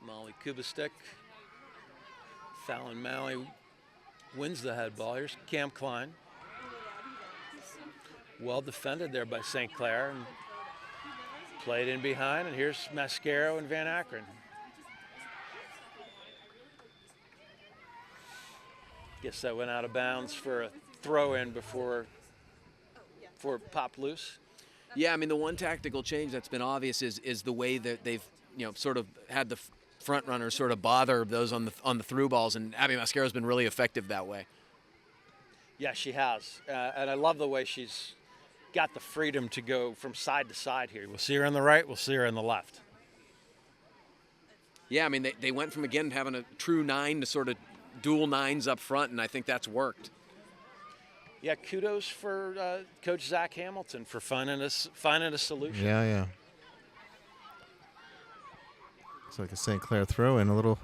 Molly Kubistek. Fallon Malley wins the head ball. Here's Cam Klein. Well defended there by St. Clair and played in behind. And here's Mascaro and Van Akron. Guess that went out of bounds for a throw-in before it popped loose. Yeah, I mean, the one tactical change that's been obvious is the way that they've sort of had the front runners sort of bother those on the through balls, and Abby Mascaro's been really effective that way. Yeah, she has, and I love the way she's got the freedom to go from side to side here. We'll see her on the right, we'll see her on the left. Yeah, I mean, they went from, again, having a true 9 to sort of dual 9s up front, and I think that's worked. Yeah, kudos for Coach Zach Hamilton for finding a solution. Yeah. It's like a St. Clair throw in, a little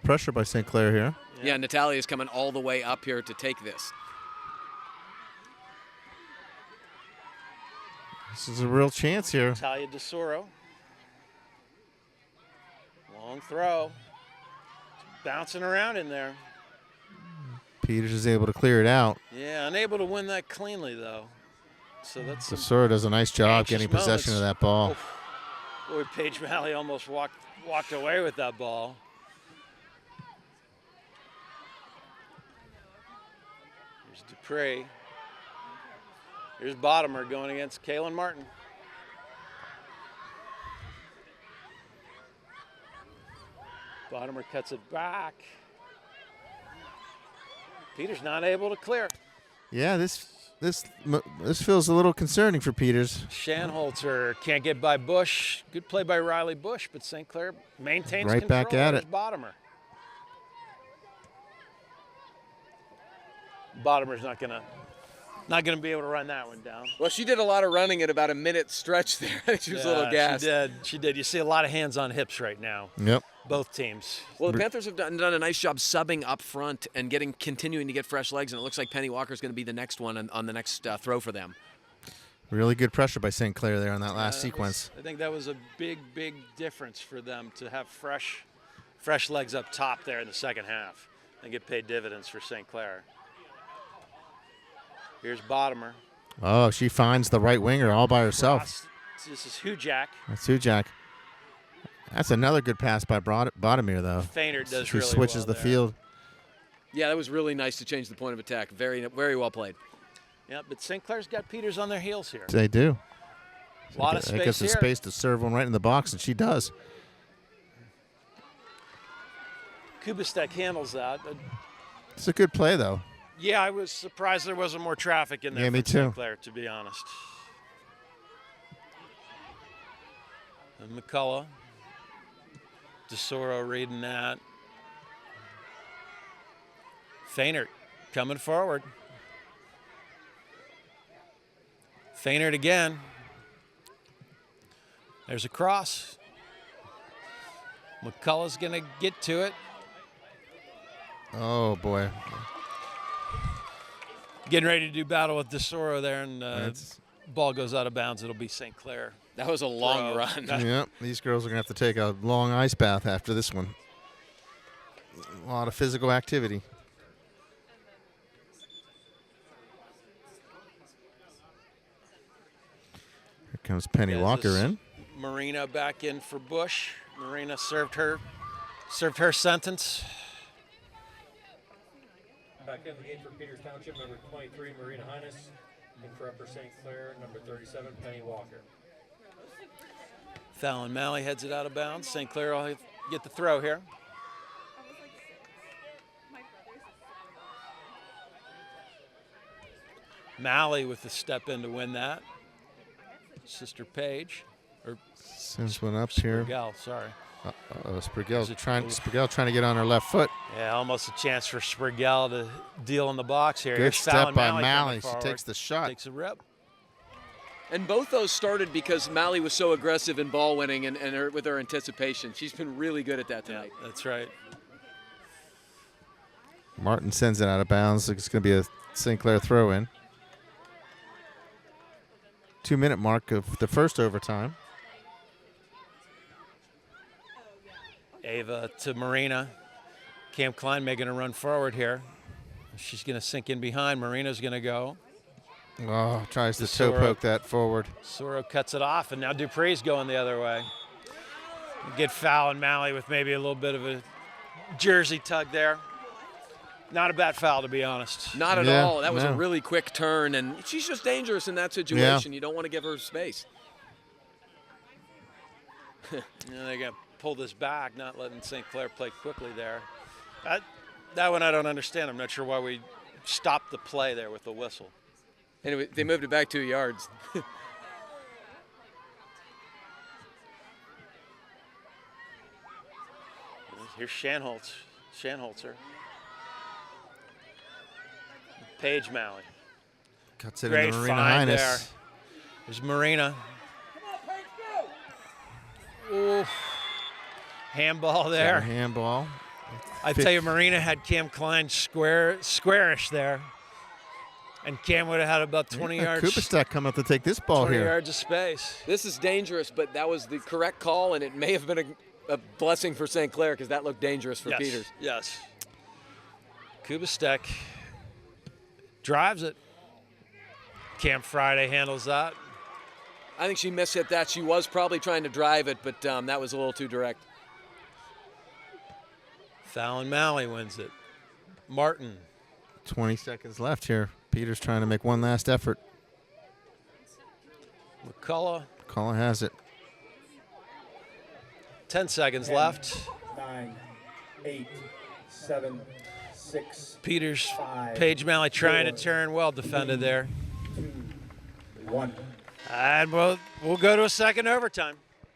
pressure by St. Clair here. Yeah, Natalia's coming all the way up here to take this. This is a real chance here. Natalia DeSoro. Long throw. Bouncing around in there. Peters is able to clear it out. Yeah, unable to win that cleanly, though. So that's DeSoro does a nice job getting possession of that ball. Boy, Paige Malley almost walked away with that ball. Here's Dupree. Here's Bottomer going against Kaylin Martin. Bottomer cuts it back. Peters not able to clear. Yeah, this feels a little concerning for Peters. Shanholzer can't get by Bush. Good play by Riley Bush, but St. Clair maintains right control. back at There's it. Bottomer. Bottomer's not gonna be able to run that one down. Well, she did a lot of running at about a minute stretch there. She was a little gassed. She did. You see a lot of hands on hips right now. Yep. Both teams. Well, the Panthers have done a nice job subbing up front and continuing to get fresh legs, and it looks like Penny Walker's going to be the next one on the next throw for them. Really good pressure by St. Clair there on that last sequence. I think that was a big difference for them to have fresh legs up top there in the second half and get paid dividends for St. Clair. Here's Bottomer. Oh, she finds the right winger all by herself. This is Hujak. That's Hujak. That's another good pass by Bottomir, though. Feiner does She really switches well the field. Yeah, that was really nice to change the point of attack. Very, very well played. Yeah, but St. Clair's got Peters on their heels here. They do. A lot of space I guess the here. space to serve one right in the box, and she does. Kubistek handles that. But It's a good play, though. Yeah, I was surprised there wasn't more traffic in there. Yeah, me from St. too. Clair, to be honest. And McCullough. DeSoro reading that. Fainert coming forward. Fainert again. There's a cross. McCullough's going to get to it. Oh, boy. Getting ready to do battle with DeSoro there, and That's- ball goes out of bounds. It'll be St. Clair. That was a long Throw. run. Yep, these girls are going to have to take a long ice bath after this one. A lot of physical activity. Here comes Penny As Walker this in. Marina back in for Bush. Marina served her sentence. Back in the game for Peters Township, number 23, Marina Highness. And for Upper St. Clair, number 37, Penny Walker. Fallon Malley heads it out of bounds. St. Clair will get the throw here. Malley with the step in to win that. Sister Page, or Sends one up here. Sprigel, sorry. Sprigel Is it- trying to get on her left foot. Yeah, almost a chance for Sprigel to deal in the box here. Good Here's step Fallon by Malley Malley. coming She forward. takes the shot. Takes a rip. And both those started because Malley was so aggressive in ball winning and with her anticipation. She's been really good at that Yeah, tonight. that's right. Martin sends it out of bounds. It's going to be a St. Clair throw in. 2-minute mark of the first overtime. Ava to Marina. Cam Klein making a run forward here. She's going to sink in behind. Marina's going to go. Oh, tries to toe DeSoro. poke that forward. Soro cuts it off, and now Dupree's going the other way. Get foul and Malley with maybe a little bit of a jersey tug there. Not a bad foul, to be honest. Not at Yeah, all. That was a no. really quick turn, and she's just dangerous in that situation. You don't want to give her space. And they're going to pull this back, not letting St. Clair play quickly there. That one I don't understand. I'm not sure why we stopped the play there with the whistle. Anyway, they moved it back 2 yards. Here's Shanholzer. Paige Malley. Cuts it Great into Marina find Highness. there. There's Marina. Ooh. Handball there. Handball. I tell you, Marina had Cam Klein squarish there. And Cam would have had about 20 yards. Kupastek come up to take this ball 20 here. yards of space. This is dangerous, but that was the correct call, and it may have been a blessing for St. Clair because that looked dangerous for Yes, Peters. yes. Kubastek drives it. Cam Friday handles that. I think she mishit that. She was probably trying to drive it, but that was a little too direct. Fallon Malley wins it. Martin. 20 seconds left here. Peters trying to make one last effort. McCullough. Colin has it. 10 seconds left. 9, 8, 7, 6, Peters, 5, Paige Malley trying to 4, turn. Well defended there. 2, 1. And we'll go to a second overtime.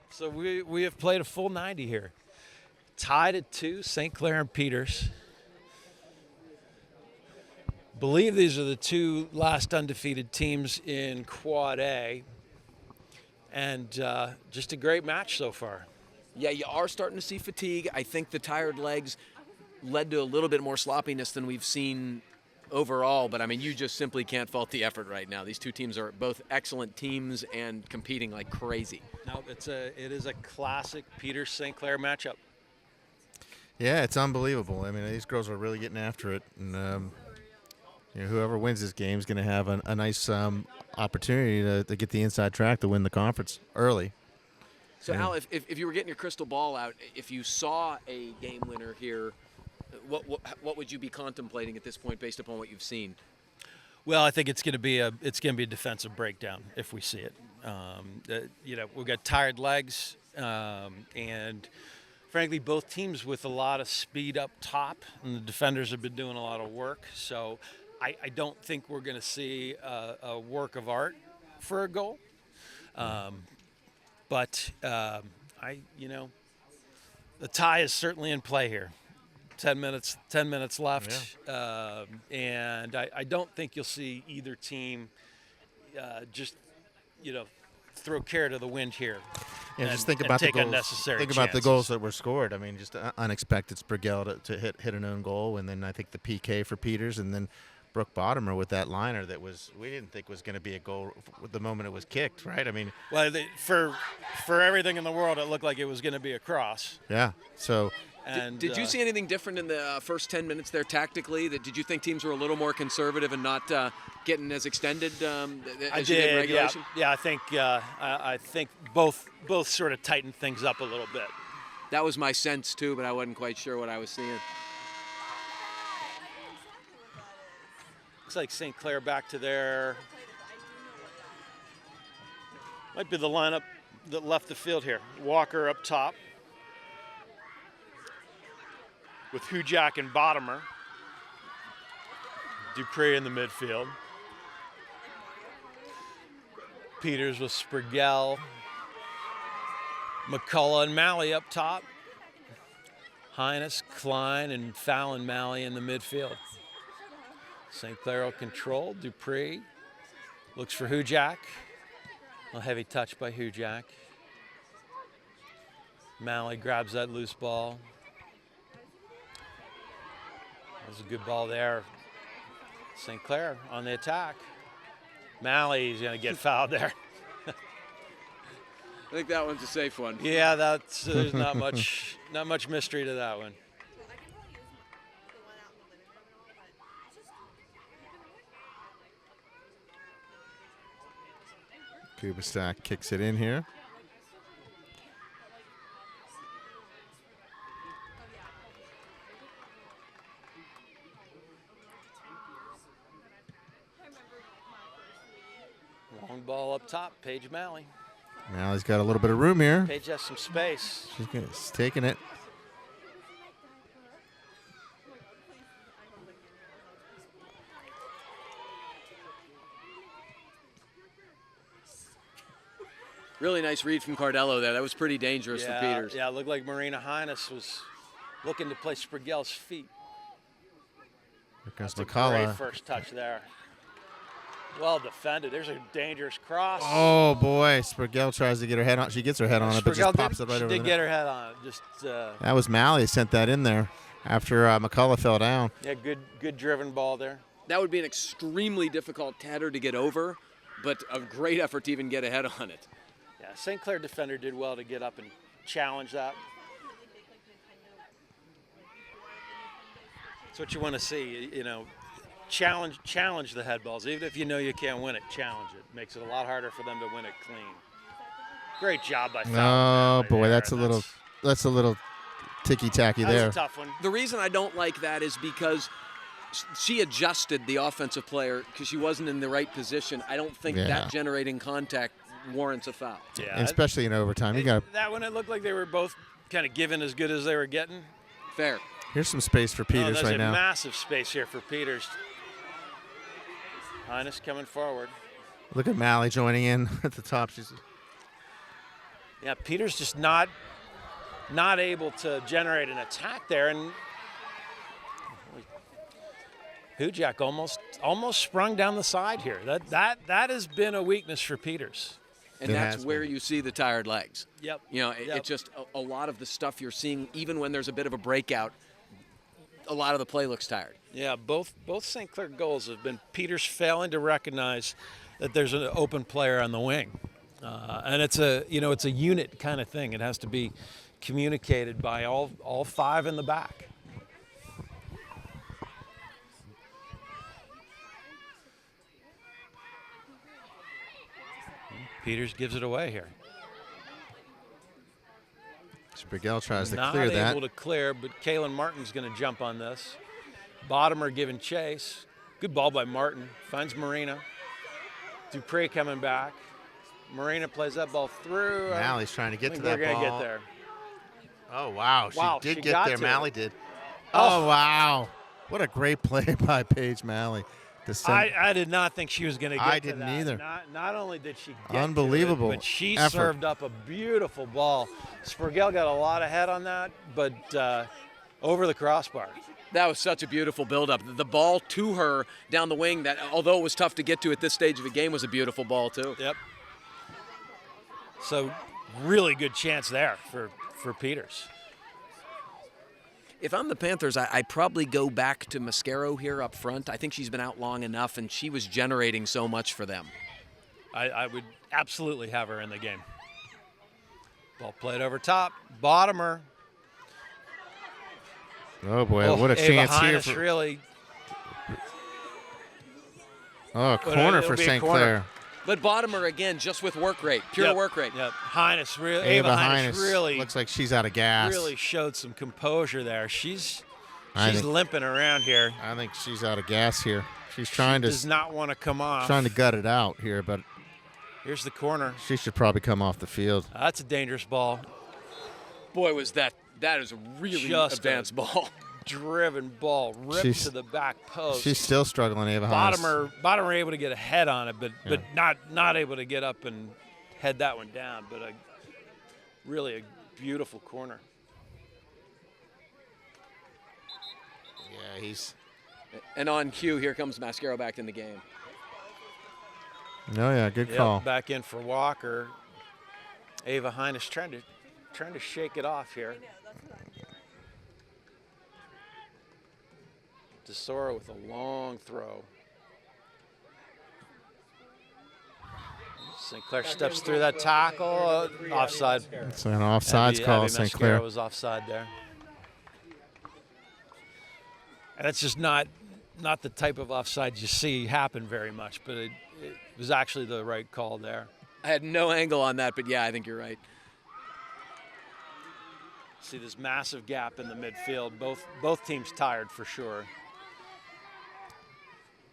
So we have played a full 90 here. Tied at 2, St. Clair and Peters. Believe these are the two last undefeated teams in Quad A. And just a great match so far. Yeah, you are starting to see fatigue. I think the tired legs led to a little bit more sloppiness than we've seen overall, but I mean, you just simply can't fault the effort right now. These two teams are both excellent teams and competing like crazy. No, it is a classic Peters St. Clair matchup. Yeah, it's unbelievable. I mean, these girls are really getting after it. And whoever wins this game is going to have a nice opportunity to get the inside track to win the conference early. So, Al, if you were getting your crystal ball out, if you saw a game winner here, what would you be contemplating at this point based upon what you've seen? Well, I think it's going to be a defensive breakdown if we see it. We've got tired legs, and frankly, both teams with a lot of speed up top, and the defenders have been doing a lot of work. So I don't think we're going to see a work of art for a goal. But the tie is certainly in play here. 10 minutes left, and I don't think you'll see either team just throw care to the wind here. Yeah, and, just think and about the take goals. unnecessary Think about the chances. goals that were scored. I mean, just unexpected Sprigel to hit an own goal, and then I think the PK for Peters, and then Brooke Bottomer with that liner that we didn't think was going to be a goal the moment it was kicked, right? I mean, well, for everything in the world, it looked like it was going to be a cross. Yeah. So. And did you see anything different in the first 10 minutes there tactically? Did you think teams were a little more conservative and not getting as extended as you did in regulation? Yeah. I think both sort of tightened things up a little bit. That was my sense too, but I wasn't quite sure what I was seeing. Looks like St. Clair back to their. Might be the lineup that left the field here. Walker up top. With Hujak and Bottomer. Dupree in the midfield. Peters with Sprigel. McCullough and Malley up top. Highness, Klein, and Fallon Malley in the midfield. St. Clair will control. Dupree looks for Hujak. A heavy touch by Hujak. Malley grabs that loose ball. That was a good ball there. St. Clair on the attack. Malley's going to get fouled there. I think that one's a safe one. Yeah, there's not much mystery to that one. Kubastak kicks it in here. Long ball up top, Paige Malley. Malley's got a little bit of room here. Paige has some space. She's taking it. Really nice read from Cardello there. That was pretty dangerous for Peters. Yeah, it looked like Marina Highness was looking to play Sprigel's feet. Here comes That's a McCullough. great first touch there. Well defended. There's a dangerous cross. Oh boy, Sprigel tries to get her head on. She gets her head on it, but just pops it right over the She net. did get her head on it. Just that was Malley sent that in there after McCullough fell down. yeah, good driven ball there. That would be an extremely difficult header to get over, but a great effort to even get a head on it. Yeah, St. Clair defender did well to get up and challenge that. That's what you want to see, challenge the head balls. Even if you know you can't win it, challenge it. Makes it a lot harder for them to win it clean. Great job by Fallon. Oh boy, that's a little ticky-tacky there. That's a tough one. The reason I don't like that is because she adjusted the offensive player because she wasn't in the right position. I don't think that generating contact warrants a foul. Yeah, And especially in overtime. You got that one. It looked like they were both kind of giving as good as they were getting. Fair. Here's some space for Peters there's right now. a massive space here for Peters. Highness coming forward. Look at Malley joining in at the top. Yeah, Peters just not able to generate an attack there, and Hujak almost sprung down the side here. That has been a weakness for Peters. And that's where you see the tired legs. Yep. It's just a lot of the stuff you're seeing, even when there's a bit of a breakout, a lot of the play looks tired. Yeah, both St. Clair goals have been Peters failing to recognize that there's an open player on the wing, and it's a unit kind of thing. It has to be communicated by all five in the back. Peters gives it away here. Sprigel tries to Not clear that. able to clear, but Kaylin Martin's going to jump on this. Bottomer giving chase. Good ball by Martin. Finds Marina. Dupree coming back. Marina plays that ball through. Malley's trying to get to They're that going to ball. get there. Oh, wow. Wow, She did she get got there. to it. Malley did. Oh, wow. What a great play by Paige Malley. To send, I did not think she was going to get I to didn't that. either. Not only did she get Unbelievable to it, but she effort. served up a beautiful ball. Spergel got a lot of head on that, but over the crossbar. That was such a beautiful buildup. The ball to her down the wing, that although it was tough to get to at this stage of the game, was a beautiful ball too. Yep. So really good chance there for Peters. If I'm the Panthers, I'd probably go back to Mascaro here up front. I think she's been out long enough, and she was generating so much for them. I would absolutely have her in the game. Ball played over top. Bottomer. Oh, boy. What a Ava chance here. Hines really. Oh, corner it'll for be a St. corner. Clair. But Bottomer, again, just with work rate, pure Yep, work rate. Yep. Hines really. Ava Hines Hines really looks like she's out of gas. really showed some composure there. She's I think- limping around here. I think she's out of gas here. She's trying to Does not want to come off. trying to gut it out here, but Here's the corner. she should probably come off the field. That's a dangerous ball. Boy, was that is a really Just advanced ball. Driven ball ripped She's- to the back post. She's still struggling, Ava Hines. Bottomer able to get a head on it, but not able to get up and head that one down. But really a beautiful corner. Yeah, he's. And on cue, here comes Mascaro back in the game. Oh yeah, good Yep, call. back in for Walker. Ava Hines trying to shake it off here. DeSora with a long throw. St. Clair steps through that tackle. Offside. It's an offsides call, Abby St. Mascaro Clair. was offside there. And it's just not the type of offside you see happen very much, but it was actually the right call there. I had no angle on that, but yeah, I think you're right. See this massive gap in the midfield. Both teams tired for sure.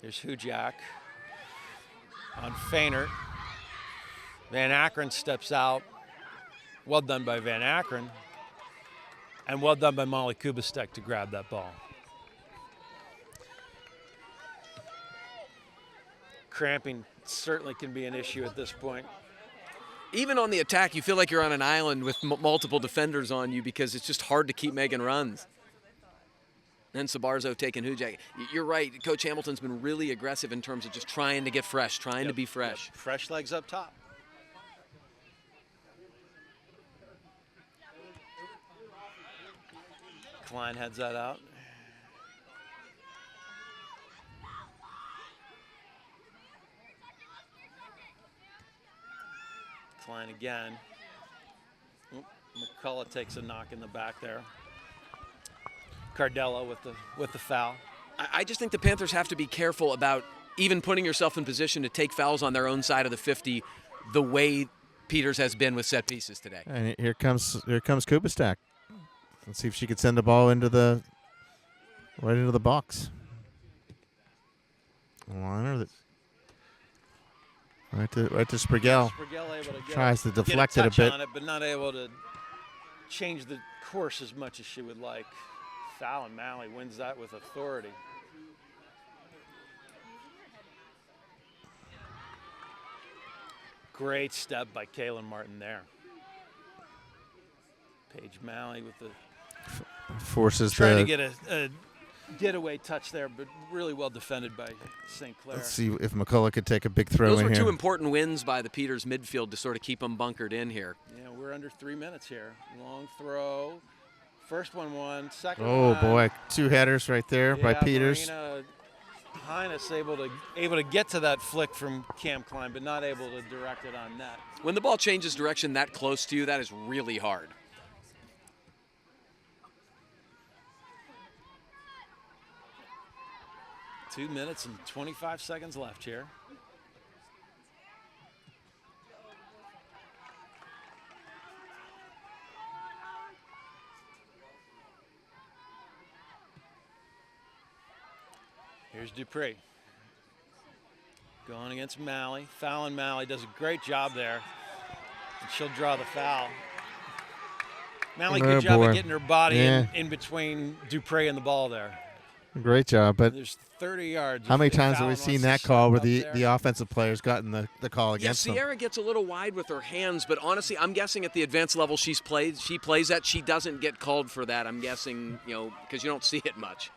There's Hujak on Feiner. Van Akron steps out. Well done by Van Akron. And well done by Molly Kubistek to grab that ball. Cramping certainly can be an issue at this point. Even on the attack, you feel like you're on an island with multiple defenders on you because it's just hard to keep making runs. And Sabarzo taking Hujak. You're right, Coach Hamilton's been really aggressive in terms of just trying to get fresh, trying to be fresh. Yep. Fresh legs up top. Klein heads that out. Klein again. Oop, McCullough takes a knock in the back there. Cardella with the foul. I just think the Panthers have to be careful about even putting yourself in position to take fouls on their own side of the 50 the way Peters has been with set pieces today. And here comes Kubistek. Let's see if she could send the ball right into the box. Liner that right to Spergel. Spergel able to Tries to get deflect a it a touch bit. on it, but not able to change the course as much as she would like. Fallon Malley wins that with authority. Great step by Kaylin Martin there. Paige Malley with the Forces trying to the. get a getaway touch there, but really well defended by St. Clair. Let's see if McCullough could take a big throw Those in were here. two important wins by the Peters midfield to sort of keep them bunkered in here. Yeah, we're under 3 minutes here. Long throw. First one won. Second Oh one. boy, two headers right there by Yeah, Peters. Marina Hines able to get to that flick from Cam Klein, but not able to direct it on net. When the ball changes direction that close to you, that is really hard. Two minutes and 25 seconds left here. Here's Dupree. Going against Malley. Fallon Malley does a great job there. And she'll draw the foul. Mally, Oh, good job boy. of getting her body Yeah. in between Dupree and the ball there. Great job. But There's 30 yards. how many If times have we Fallon seen wants that to call where step the, up the there. offensive player's gotten the call Yeah, against them? Sierra gets a little wide with her hands, but honestly, I'm guessing at the advanced level she plays at, she doesn't get called for that. I'm guessing, because you don't see it much.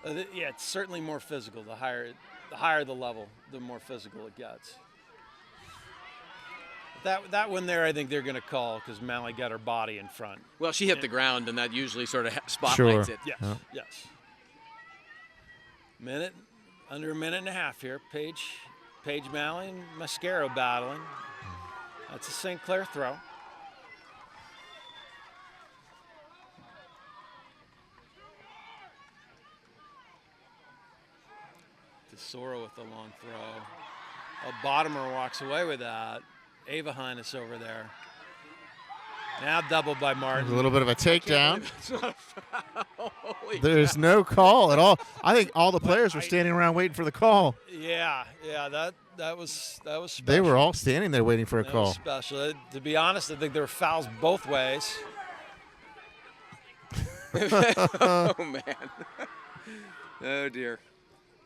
Yeah, it's certainly more physical. The higher the level, the more physical it gets. That one there, I think they're going to call because Mally got her body in front. Well, she hit the ground, and that usually sort of spotlights Sure. it. Yes, yes. Under a minute and a half here. Paige Mally and Mascaro battling. That's a St. Clair throw. Tesoro with the long throw. A bottomer walks away with that. Ava Highness over there. Now doubled by Martin. A little bit of a takedown. That's not a foul. Holy There's no call at all. I think all the players were standing around waiting for the call. Yeah, that was special. They were all standing there waiting for a That call. was special. To be honest, I think there were fouls both ways. Oh, man. Oh, dear.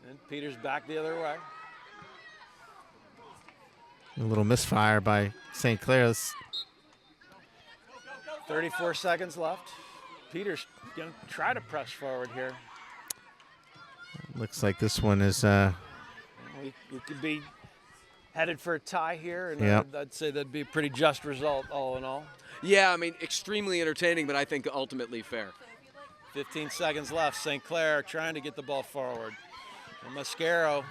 And Peters back the other way. A little misfire by St. Clair. 34 seconds left. Peters going to try to press forward here. Looks like this one is We could be headed for a tie here, and Yep. I'd say that'd be a pretty just result, all in all. Yeah, I mean, extremely entertaining, but I think ultimately fair. 15 seconds left. St. Clair trying to get the ball forward. And Mascaro,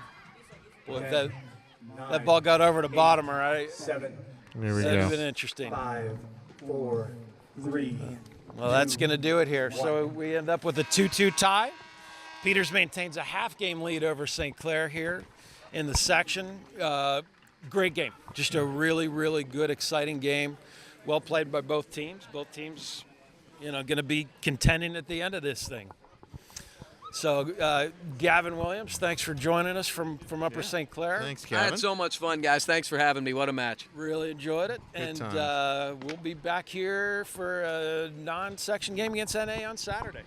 boy, if that ball got over to Bottomer, right? 7, there we That'd have go. been interesting. 5, 4, 3. Well, that's going to do it here. So we end up with a 2-2 tie. Peters maintains a half-game lead over St. Clair here in the section. Great game. Just a really, really good, exciting game. Well played by both teams. Both teams, going to be contending at the end of this thing. So, Gavin Williams, thanks for joining us from Upper St. Clair. Thanks, I Kevin. had so much fun, guys. Thanks for having me. What a match. Really enjoyed it. Good And we'll be back here for a non-section game against NA on Saturday.